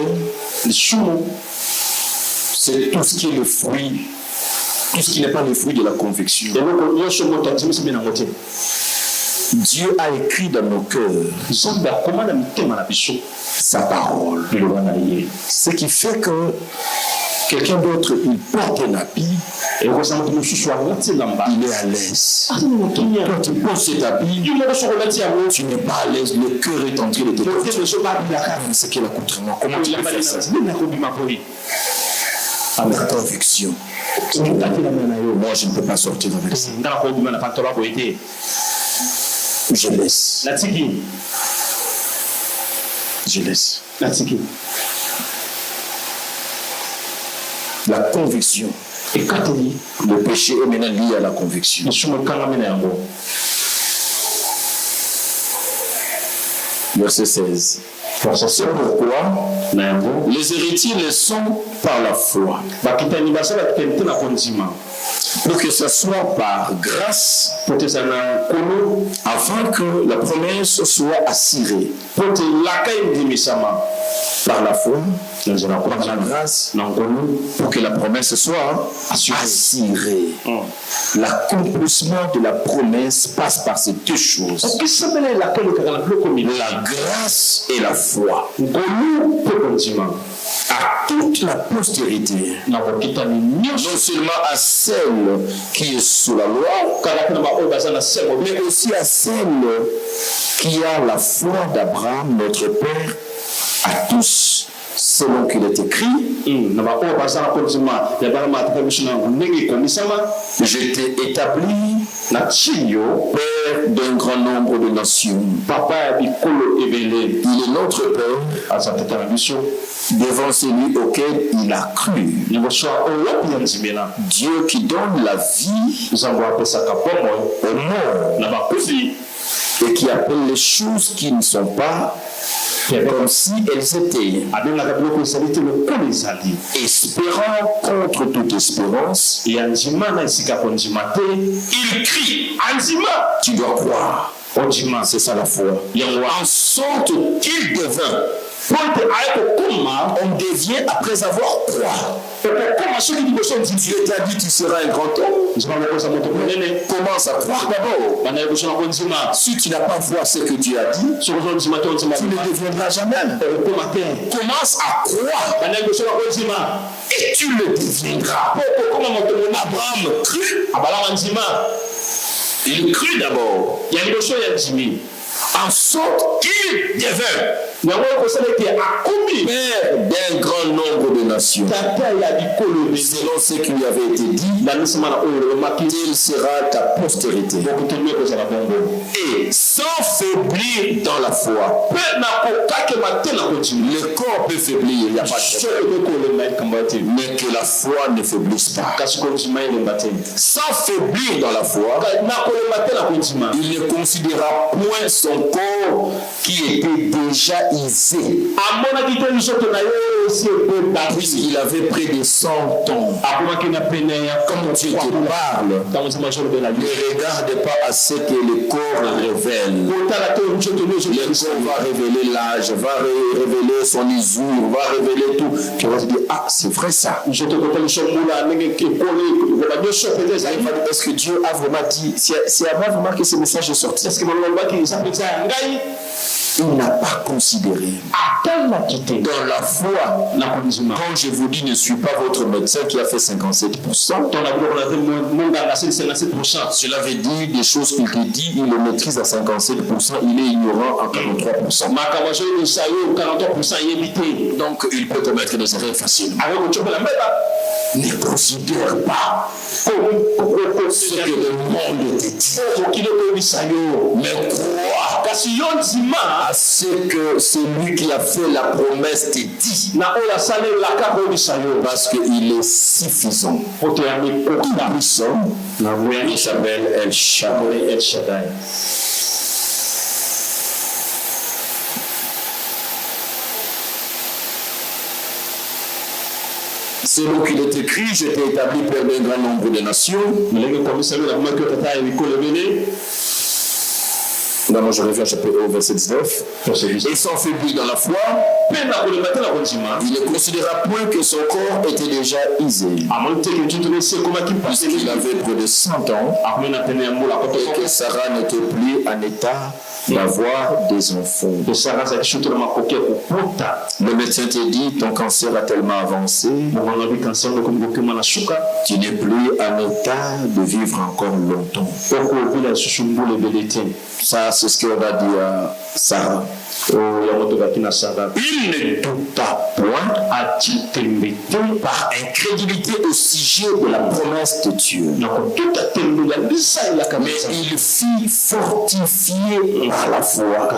c'est tout ce qui est le fruit, tout ce qui n'est pas le fruit de la conviction. Dieu a écrit dans nos cœurs sa parole. Ce qui fait que quelqu'un d'autre, il porte un habit, il est à l'aise. Quand tu portes cet habit, tu n'es pas à l'aise, le cœur est en train de te porter. C'est qu'il a contre moi. Comment tu peux faire ça? Avec conviction. Moi, je ne peux pas sortir avec ça. Je laisse. Je laisse. La conviction. Et quand on dit, le péché est maintenant lié à la conviction. Verset 16. C'est pourquoi les héritiers le sont par la foi. Pour que ce soit par grâce, afin que la promesse soit assurée. Par la foi, par la grâce, pour que la promesse soit assurée. L'accomplissement de la promesse passe par ces deux choses. La grâce et la foi. À toute la postérité, non seulement à celle qui est sous la loi, mais aussi à celle qui a la foi d'Abraham, notre Père, à tous, selon qu'il est écrit, je t'ai établi Père d'un grand nombre de nations. Il est notre Père devant celui auquel il a cru. Dieu qui donne la vie au mort et qui appelle les choses qui ne sont pas comme si elles étaient. Espérant contre toute espérance, il crie. Tu dois croire. C'est ça la foi. En sorte qu'il devint. On devient après avoir croire. Dieu t'a dit tu seras un grand homme. Commence à croire d'abord. Si tu n'as pas foi ce que Dieu a dit, tu ne deviendras jamais. Commence à croire. Et tu le deviendras. Abraham crut. Il crut d'abord. En sorte qu'il devint. Père d'un grand nombre de nations. Selon ce qui lui avait été dit, telle sera ta postérité. Et sans faiblir dans la foi. Le corps peut faiblir, il n'y a pas de problème. Mais que la foi ne faiblisse pas. Sans faiblir dans la foi, il ne considéra point son corps qui était déjà isé. Puisqu'il avait près de 100 ans. Comme Dieu te parle, ne regarde pas à ce que le corps révèle. Le corps va révéler l'âge, va révéler son usure, va révéler tout. Tu vas te dire, ah, c'est vrai ça. Est-ce que Dieu a vraiment dit, c'est à moi vraiment que ce message est sorti? Il n'a pas considéré. Dans la foi, quand je vous dis, ne suis pas votre médecin qui a fait 57%, cela veut dire des choses qu'il te dit, il le maîtrise à 57%, il est ignorant à 43%. Donc, il peut te mettre des erreurs facilement. Ne considère pas ce que le monde te dit, mais crois à ce que celui qui a fait la promesse te dit, parce qu'il est suffisant. Il s'appelle El Shaddai. Selon qu'il est écrit, je t'ai établi père d'un grand nombre de nations. Là, moi je reviens au verset 19. Et sans faiblir dans la foi, il ne considéra point que son corps était déjà isé. Puisqu'il avait près de 100 ans et que Sarah n'était plus en état d'avoir des enfants. Le médecin te dit, ton cancer a tellement avancé, tu n'es plus en état de vivre encore longtemps. Ça, c'est ce qu'on va dire à Sarah. Il ne douta point par incrédulité au sujet de la promesse de Dieu. Mais il fit fortifier par la foi,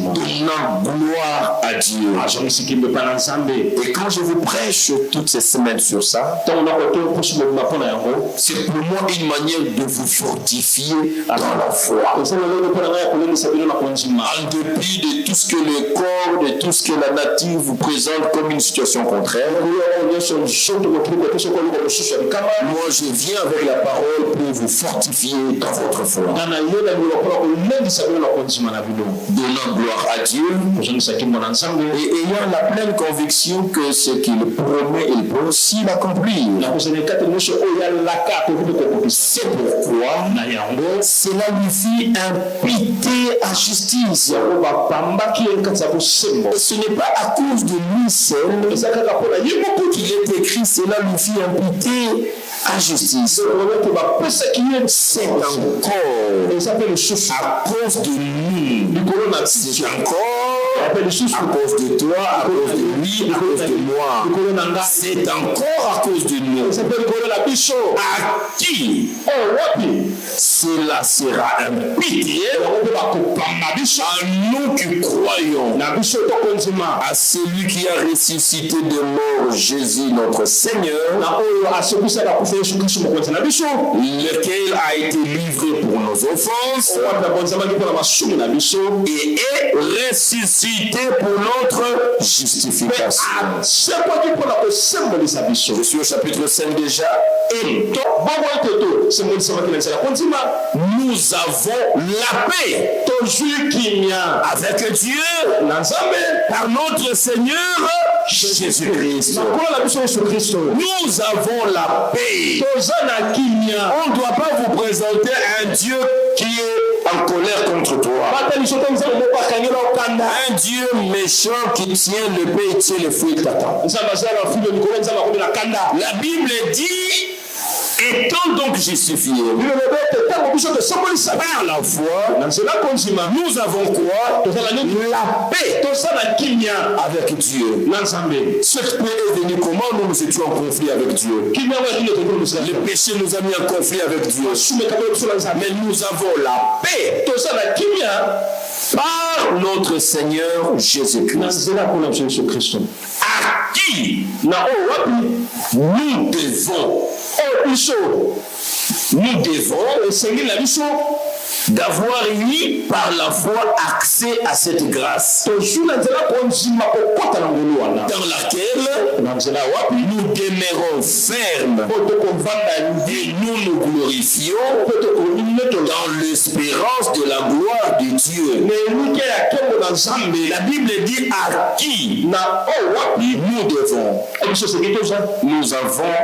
donnant gloire à Dieu. Et quand je vous prêche toutes ces semaines sur ça, c'est pour moi une manière de vous fortifier dans la foi. En dépit de tout ce que le corps, de tout ce que la nature vous présente comme une situation contraire, moi je viens avec la parole pour vous fortifier dans votre foi. Donnant gloire à Dieu et ayant la pleine conviction que ce qu'il promet, il peut aussi l'accomplir. C'est pourquoi cela lui fit impiter à justice. Ce n'est pas à cause de lui seul qu'il est écrit, cela lui fit impiter à justice. C'est encore à cause de nous. C'est encore à cause de toi, à cause de lui, à cause de moi. C'est encore à cause de nous. À qui cela sera impité? À nous qui croyons à celui qui a ressuscité de mort Jésus notre Seigneur, lequel a été livré pour nos offenses et est ressuscité pour notre justification. Je suis au chapitre 5 déjà. Et nous avons la paix avec Dieu par notre Seigneur Jésus-Christ. Nous avons la paix. On ne doit pas vous présenter un Dieu qui est en colère contre toi. Un Dieu méchant qui tient le paix et tient le fruit de t'attend. La Bible dit, étant donc justifié Par la foi, nous avons quoi? La paix avec Dieu. Cette paix est venue comment? Nous étions en conflit avec Dieu. Le péché nous a mis en conflit avec Dieu. Mais nous avons la paix par notre Seigneur Jésus-Christ. À qui nous devons d'avoir eu par la foi accès à cette grâce dans laquelle nous demeurons fermes et nous nous glorifions dans l'espérance de la gloire de Dieu. La Bible dit à qui nous devons. Nous avons,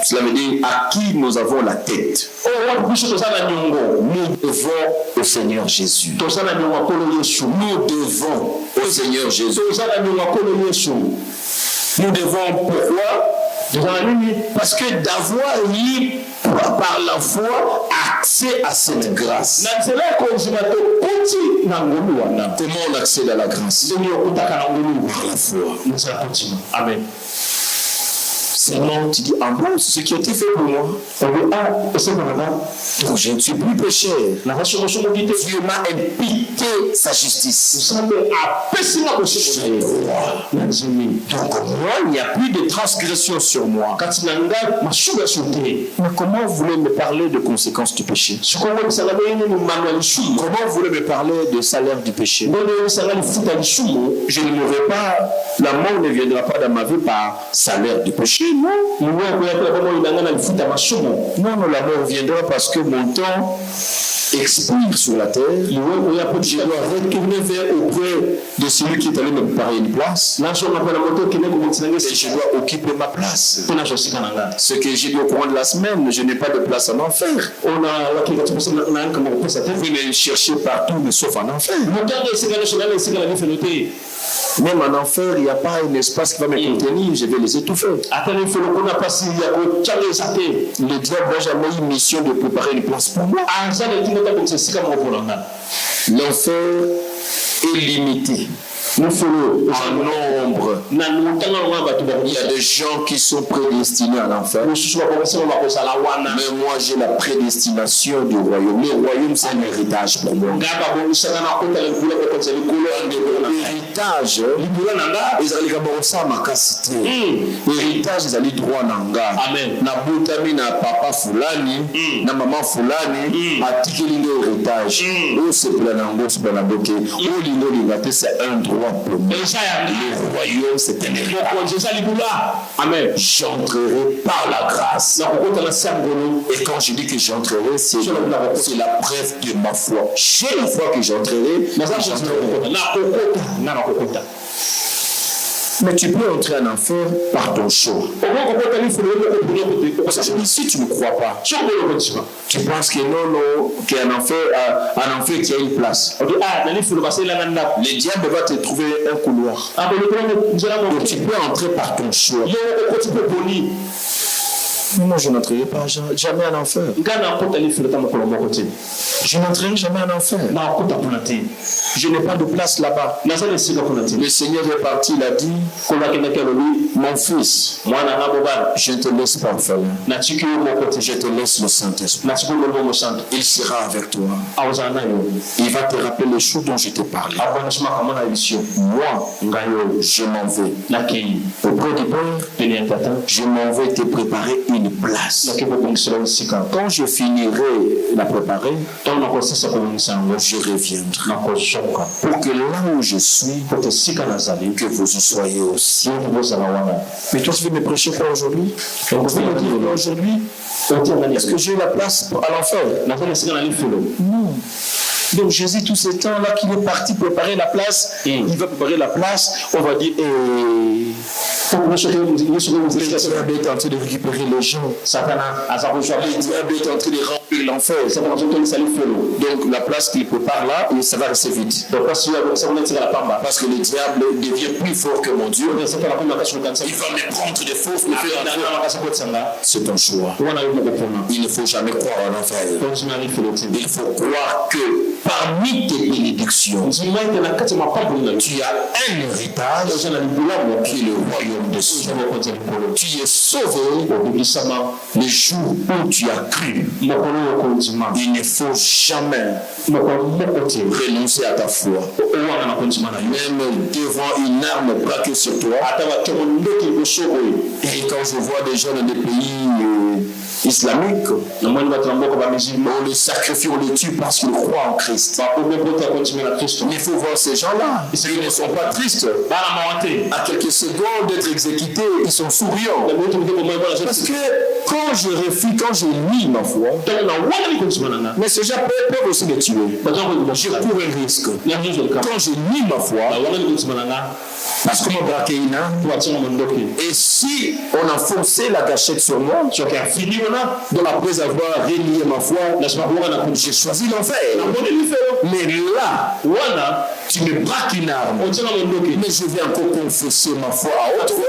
cela veut dire à qui nous avons la tête. Nous devons au Seigneur Jésus. Nous devons au Seigneur Jésus. Nous devons pourquoi? Parce que d'avoir eu par la foi accès à cette grâce. Comment on accède à la grâce? Par la foi. Amen. Seulement, tu dis, ah bon, c'est ce qui a été fait pour moi. Donc, je ne suis plus pécheur. Dieu m'a imputé sa justice. Donc, moi, il n'y a plus de transgression sur moi. Mais comment vous voulez me parler de conséquences du péché? Comment vous voulez me parler de salaire du péché? Je ne mourrai pas, la mort ne viendra pas dans ma vie par salaire du péché. Non, la mort viendra parce que mon temps expire sur la terre. Je dois retourner auprès de celui qui est allé me préparer une place. Et je dois occuper ma place. Ce que j'ai dit au courant de la semaine, je n'ai pas de place en enfer. Vous me cherchez partout, mais sauf en enfer. Même en enfer, il n'y a pas un espace qui va me contenir, je vais les étouffer. Le diable n'a jamais eu mission de préparer une place pour moi. L'enfer est limité en nombre. Il y a des gens qui sont prédestinés à l'enfer. Mais moi, j'ai la prédestination du royaume. Le royaume, c'est un héritage pour moi. Héritage, héritage, c'est droit nanga. Na butami na papa fulani, na maman fulani, atikeli héritage. Oh, c'est plein d'ango, c'est plein d'ango. Oh, l'ingo l'ingate, c'est un droit. Le royaume, c'est un héritage. Amen. J'entrerai par la grâce. Et quand je dis que j'entrerai, c'est la preuve de ma foi. J'ai la foi que j'entrerai. Mais tu peux entrer en enfer par ton choix. Si tu ne crois pas, tu penses que non, qu'un enfer, qu'il y a une place. Le diable va te trouver un couloir. Donc tu peux entrer par ton choix. Moi, je n'entrerai pas jamais en enfer. Je n'entrerai jamais en enfer. Je n'ai pas de place là-bas. Le Seigneur est parti, il a dit, mon fils, je ne te laisse pas orphelin. Je te laisse le Saint-Esprit. Il sera avec toi. Il va te rappeler les choses dont je t'ai parlé. Moi, je m'en vais. Auprès du Père, je m'en vais te préparer une place. Quand je finirai la préparer, je reviendrai. Pour que là où je suis, que vous y soyez aussi. Mais toi, tu veux me prêcher quoi aujourd'hui? Vous me dire aujourd'hui, est-ce que j'ai la place à l'enfer? Non. Donc Jésus, tous ces temps-là qu'il est parti préparer la place, il va préparer la place, on va dire, le diable est en train de récupérer les gens. Le diable est en train de remplir l'enfer. Donc la place qu'il prépare là, ça va rester vide. Parce que le diable devient plus fort que mon Dieu. Il va me prendre des fausses, me faire entrer. C'est un choix. Il ne faut jamais croire en l'enfer. Il faut croire que parmi tes bénédictions, tu as un héritage qui est le royaume de Dieu. Tu es sauvé le jour où tu as cru. Il ne faut jamais renoncer à ta foi. Même devant une arme braquée sur toi. Et quand je vois des gens dans des pays islamiques, on les sacrifie, on les tue parce qu'ils croient en Christ. Il faut voir ces gens-là. Ils ne sont pas tristes. À quelques secondes d'être exécutés, ils sont souriants. Parce que quand je refuse, quand je nie ma foi, mais ces gens peuvent aussi me tuer. Je cours un risque. Quand je nie ma foi, parce qu'on m'a braqué une arme, et si on a forcé la gâchette sur moi, donc après avoir renié ma foi, j'ai choisi l'enfer. Mais là, tu me braques une arme, mais je vais encore confesser ma foi à autre fois.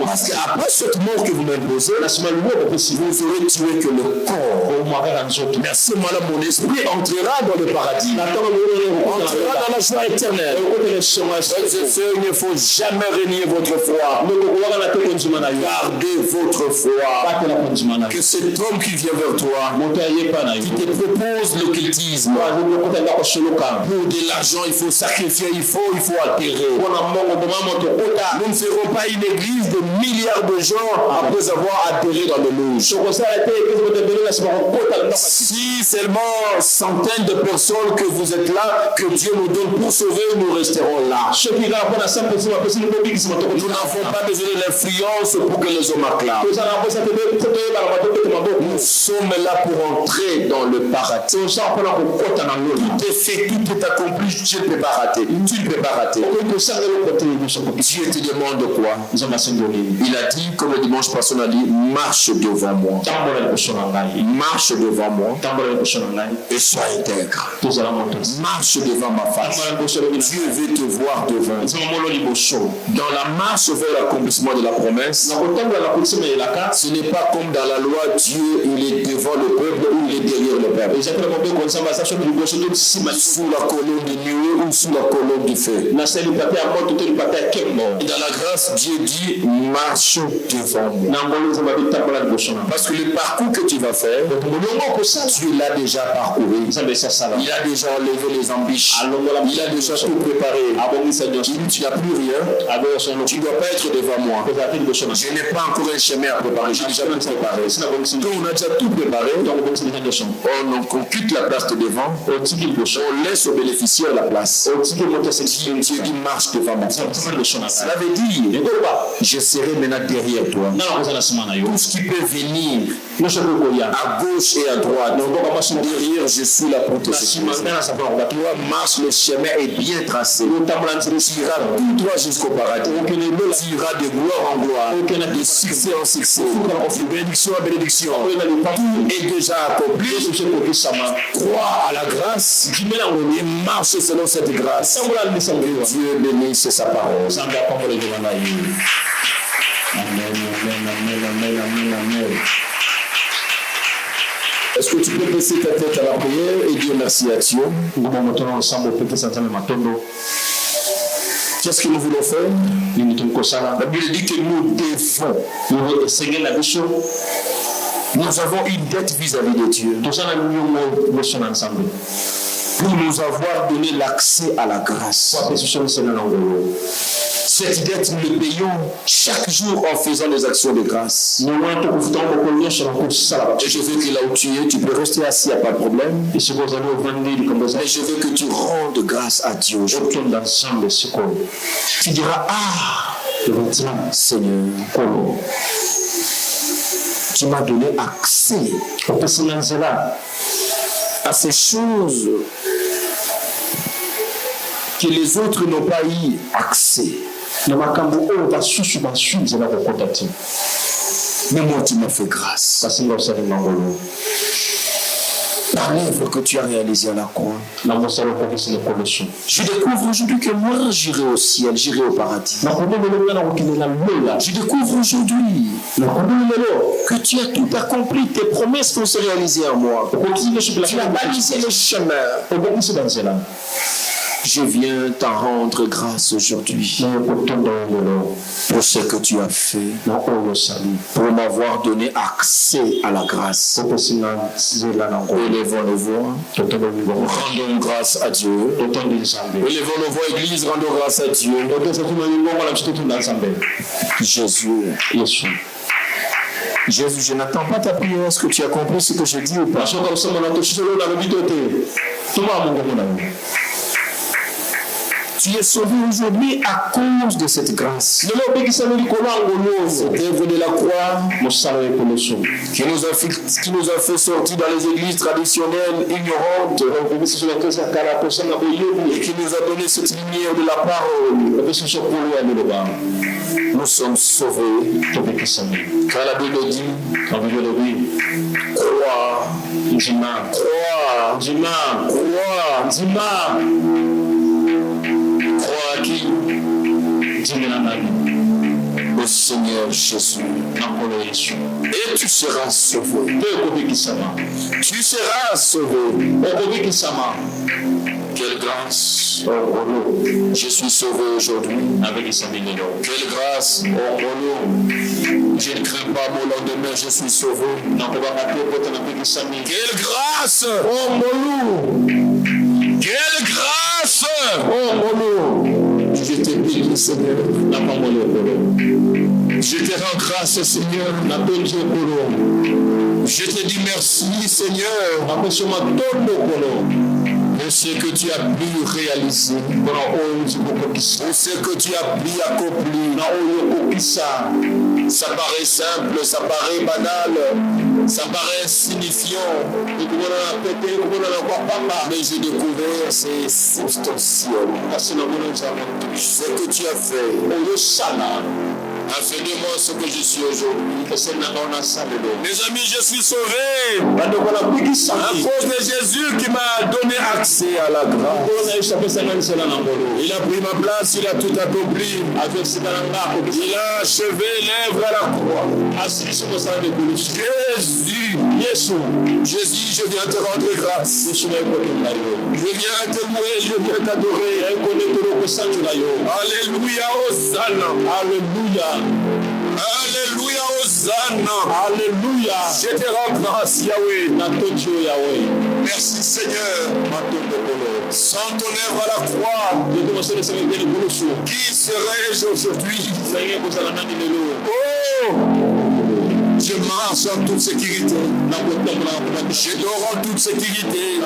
Parce qu'après cette mort que vous m'imposez, vous aurez tué que le corps. Merci, madame, mon esprit entrera dans le paradis. Entrera dans la joie éternelle. Il ne faut jamais renier votre foi. Gardez votre foi. Que cet homme qui vient vers toi, qui te propose l'occultisme, pour de l'argent, il faut sacrifier, il faut altérer. Nous ne ferons pas une église de milliards de gens après avoir atterré dans le louche. Si seulement centaines de personnes que vous êtes là, que Dieu nous donne pour sauver, nous resterons là. Nous n'avons pas besoin de l'influence pour que les hommes acclament. Nous sommes là pour entrer dans le paradis. Tout est fait, tout est accompli. Tu ne peux pas rater. Tu ne peux pas rater. Dieu te demande quoi? Il a dit, comme le dimanche passé, on a dit, marche devant moi. Marche devant moi et sois intègre. Marche devant ma face. Dieu veut te voir devant. Dans la marche vers l'accomplissement de la promesse, ce n'est pas comme dans la loi, Dieu il est devant le peuple ou il est derrière le peuple. Sous la colonne de nuée ou sous la colonne du feu. Et dans la grâce, Dieu dit marche devant moi. Parce que le parcours que tu vas faire, tu l'as déjà parcouru. Il a déjà enlevé les embûches. Il a déjà tout préparé. Tu n'as plus rien. Tu ne dois pas être devant moi. Je n'ai pas encore un chemin à préparer. J'ai déjà tout préparé. Quand on a déjà tout préparé, on quitte la place de devant. On laisse au bénéficiaire la place. Dieu dit marche devant moi. Cela veut dire je serai maintenant derrière toi. Tout ce qui peut venir à gauche et à droite, derrière je suis là pour te soutenir. Toi marche, le chemin est bien tracé. Tu iras tout droit jusqu'au paradis. Tu iras de gloire en gloire, de succès en succès, de bénédiction en bénédiction. Tout est déjà accompli. Crois à la grâce et marche selon cette grâce. Dieu bénisse sa parole. Amen. Est-ce que tu peux baisser ta tête à la prière et dire merci à Dieu? Qu'est-ce que nous voulons faire? La Bible dit que nous devons. Nous avons une dette vis-à-vis de Dieu. Pour nous avoir donné l'accès à la grâce. Cette dette, nous le payons chaque jour en faisant des actions de grâce. Et je veux que là où tu es, tu peux rester assis, il n'y a pas de problème. Mais je veux que tu rendes grâce à Dieu. Tu diras, Seigneur, tu m'as donné accès à ces choses que les autres n'ont pas eu accès. Mais moi, tu m'as fait grâce. Par l'œuvre que tu as réalisée à la croix. Je découvre aujourd'hui que moi, j'irai au ciel, j'irai au paradis. Je découvre aujourd'hui que tu as tout accompli, tes promesses vont se réaliser en moi. Tu as balisé le chemin. Je viens t'en rendre grâce aujourd'hui pour ce que tu as fait, pour m'avoir donné accès à la grâce. Élevons nos voix, rendons grâce à Dieu. Élevons nos voix, Église, rendons grâce à Dieu. Jésus, je n'attends pas ta prière. Est-ce que tu as compris ce que je dis ou pas? Tu es sauvé aujourd'hui à cause de cette grâce. Cette œuvre de la croix qui nous a fait sortir dans les églises traditionnelles ignorantes et qui nous a donné cette lumière de la parole. Nous sommes sauvés. Car la Bible dit croix, crois qui au Seigneur Jésus. Et tu seras sauvé. Tu seras sauvé. Quelle grâce. Je suis sauvé aujourd'hui. Quelle grâce. Je ne crains pas mon lendemain, je suis sauvé. Quelle grâce. Quelle grâce. Je te bénis, Seigneur. Je te rends grâce, Seigneur. Je te dis merci, Seigneur. Pour ce que tu as pu réaliser, pour ce que tu as pu accomplir. Ça paraît simple, ça paraît banal, ça paraît insignifiant. Mais j'ai découvert, c'est substantiel. Ce que tu as fait a fait de moi ce que je suis aujourd'hui. Mes amis, je suis sauvé à cause de Jésus qui m'a donné accès à la grâce. Il a pris ma place, il a tout accompli. Il a achevé l'œuvre à la croix. Jésus, je viens te rendre grâce. Je viens te louer, je viens t'adorer. Alléluia, Hosanna. Alléluia. Alléluia, Hosanna. Alléluia. Je te rends grâce, Yahweh. Merci, Seigneur. Sans ton œuvre à la croix, qui serais-je aujourd'hui? Oh! Je marche en toute sécurité. Je dors en toute sécurité.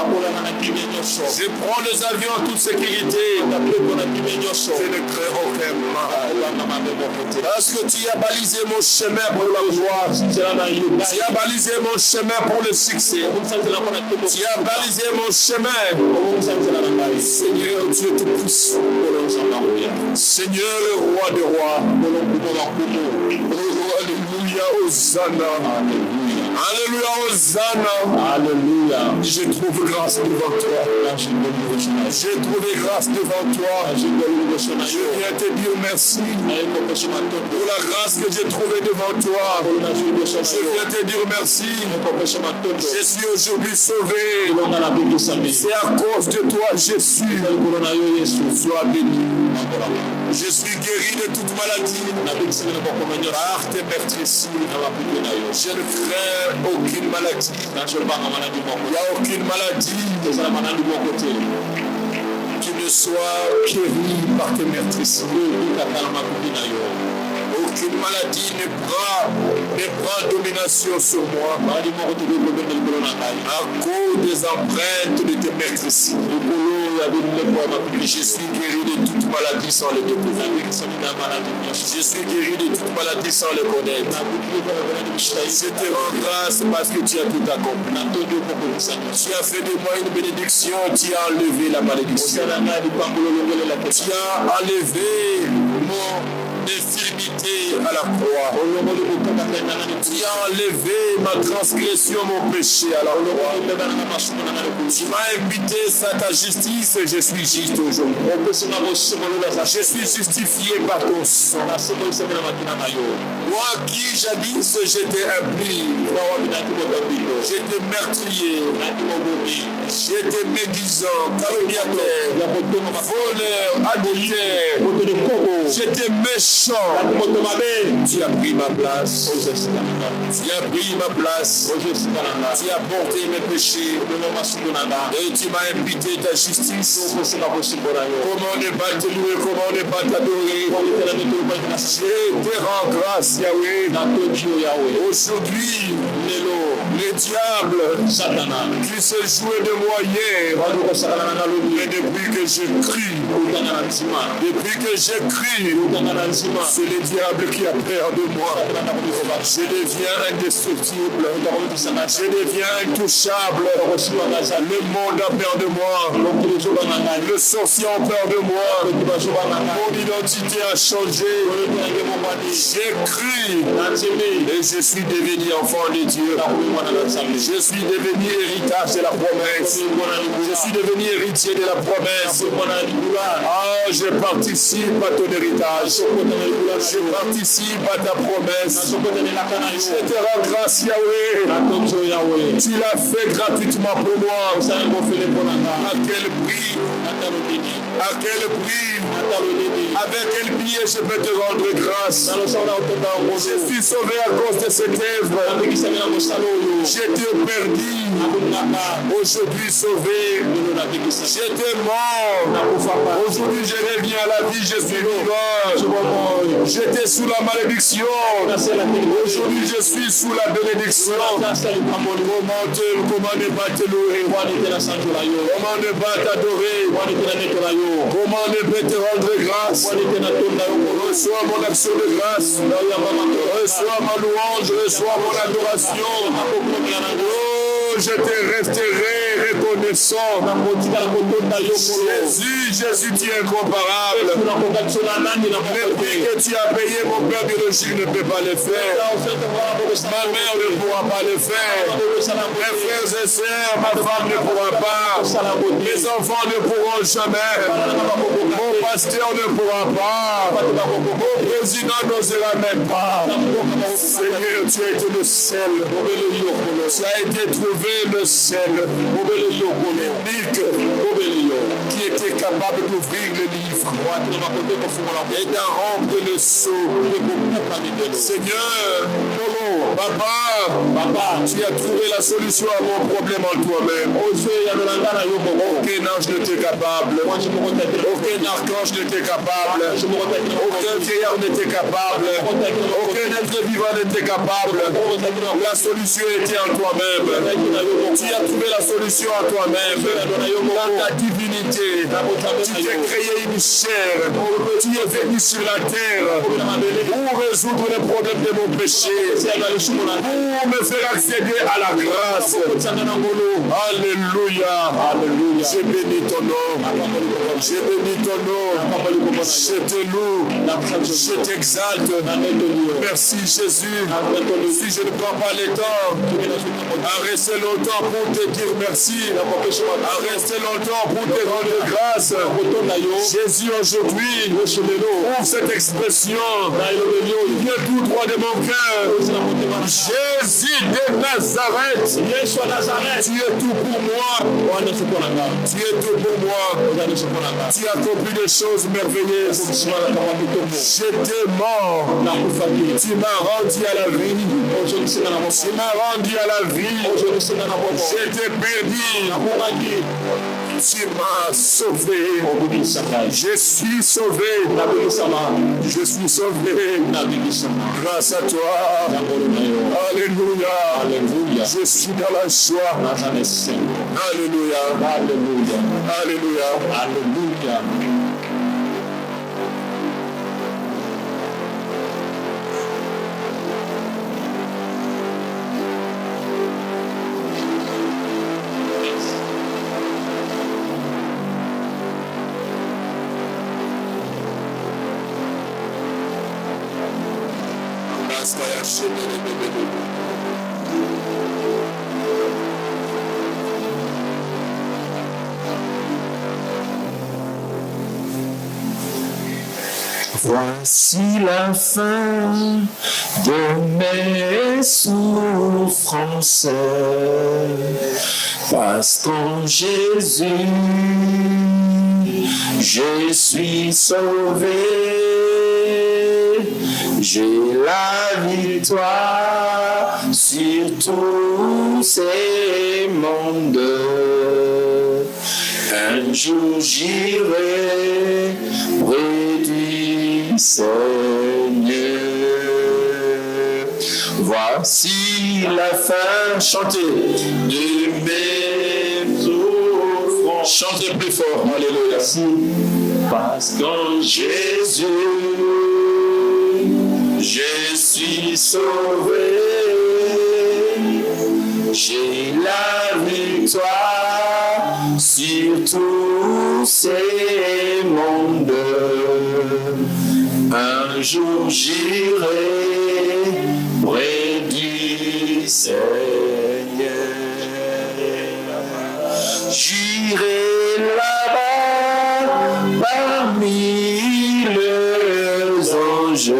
Je prends les avions en toute sécurité. Je ne crains aucun mal. Parce que tu as balisé mon chemin pour la gloire. Tu as balisé mon chemin pour le succès. Tu as balisé mon chemin. Seigneur, tu es tout puissant. Seigneur, le roi des rois. Alléluia, Hosanna. Alléluia, Hosanna. Alléluia. Je trouve grâce devant toi. J'ai trouvé grâce devant toi. Je viens te dire merci pour la grâce que j'ai trouvée devant toi. Je viens te dire merci. Je suis aujourd'hui sauvé. C'est à cause de toi, Jésus. Sois béni. Je suis guéri de toute maladie. Par tes meurtrissures. Je ne crains aucune maladie. Il n'y a aucune maladie qui ne soit guérie par tes meurtrissures. Aucune maladie ne prend domination sur moi à cause des empreintes de tes meurtrissures. Je suis guéri de toute maladie sans le découvrir. Je suis guéri de toute maladie sans le connaître. Je te rends grâce parce que tu as tout accompli. Tu as fait de moi une bénédiction, tu as enlevé la malédiction. Tu as enlevé mon infirmité à la croix. Tu as enlevé ma transgression, mon péché à la croix. Tu m'as invité à ta justice et je suis juste aujourd'hui. Je suis justifié par ton sang. Moi qui jadis j'étais impie, j'étais meurtrier, j'étais médisant, calomniateur, voleur, adultère, j'étais méchant. Tu as pris ma place. Tu as pris ma place. Tu as porté mes péchés. Et tu m'as invité ta justice. Comment ne pas te louer, comment ne pas t'adorer. Je te rends grâce, Yahweh. Aujourd'hui, le diable qui se jouait de moi hier, mais depuis que j'ai crié, c'est le diable qui a peur de moi. Je deviens indestructible, je deviens intouchable. Le monde a peur de moi, le sorcier a peur de moi, mon identité a changé. J'ai cru et je suis devenu enfant de Dieu. Je suis devenu héritage de la promesse. Je suis devenu héritier de la promesse. Ah, je participe à ton héritage. Je participe à ta promesse. Je te rends grâce, Yahweh. Tu l'as fait gratuitement pour moi. À quel prix? À quel prix? Avec quel billet je peux te rendre grâce? Je suis sauvé à cause de cette œuvre. J'étais perdu. Aujourd'hui sauvé. J'étais mort. Aujourd'hui je reviens à la vie. Je suis vivant. J'étais sous la malédiction. Aujourd'hui je suis sous la bénédiction. Comment ne pas te louer? Comment ne pas t'adorer? Comment ne pas te rendre grâce? Reçois mon action de grâce. Reçois ma louange. Reçois mon adoration. Oh, je te resterai reconnaissant. Jésus, tu es incomparable. Le prix que tu as payé, mon père biologique ne peut pas le faire. Ma mère ne pourra pas le faire. Mes frères et sœurs, ma femme ne pourra pas. Mes enfants ne pourront jamais. Mon pasteur ne pourra pas. Mon président n'osera même pas. Seigneur, tu as été le seul. Tu as été trouvé le seul. Unique. Qui était capable d'ouvrir le livre et d'en rendre le sceau. Seigneur, Papa, tu as trouvé la solution à mon problème en toi-même. Aucun ange n'était capable. Aucun archange n'était capable. Aucun vieillard n'était capable. Aucun être vivant n'était capable. La solution était en toi-même. Tu as trouvé la solution en toi-même. Dans ta divinité, tu t'es créé une chair. Tu es venu sur la terre pour résoudre les problèmes de mon péché. Pour me faire accéder à la grâce. Alléluia. Je bénis ton nom. Je bénis ton nom. Je te loue. Je t'exalte. Merci Jésus. Si je ne prends pas le temps à rester longtemps pour te dire merci, à rester longtemps pour te rendre grâce, Jésus aujourd'hui ouvre cette expression qui vient tout droit de mon cœur. Jésus de Nazareth, tu es tout pour moi. Tu es tout pour moi. Tu as accompli des choses merveilleuses. J'étais mort. Tu m'as rendu à la vie. Tu m'as rendu à la vie. J'étais perdu. Tu m'as sauvé. Je suis sauvé. Je suis sauvé. Grâce à toi. Alléluia. Je suis dans la joie. Alléluia. Alléluia. Alléluia. Voici la fin de mes souffrances, parce qu'en Jésus, je suis sauvé. J'ai la victoire sur tous ces mondes. Un jour j'irai près du Seigneur. Voici la fin, chantez, de mes souffrances. Chantez plus fort, alléluia. Parce qu'en Jésus, je suis sauvé. J'ai la victoire sur tous ces mondes. Un jour j'irai près du Seigneur. J'irai là-bas parmi les anges.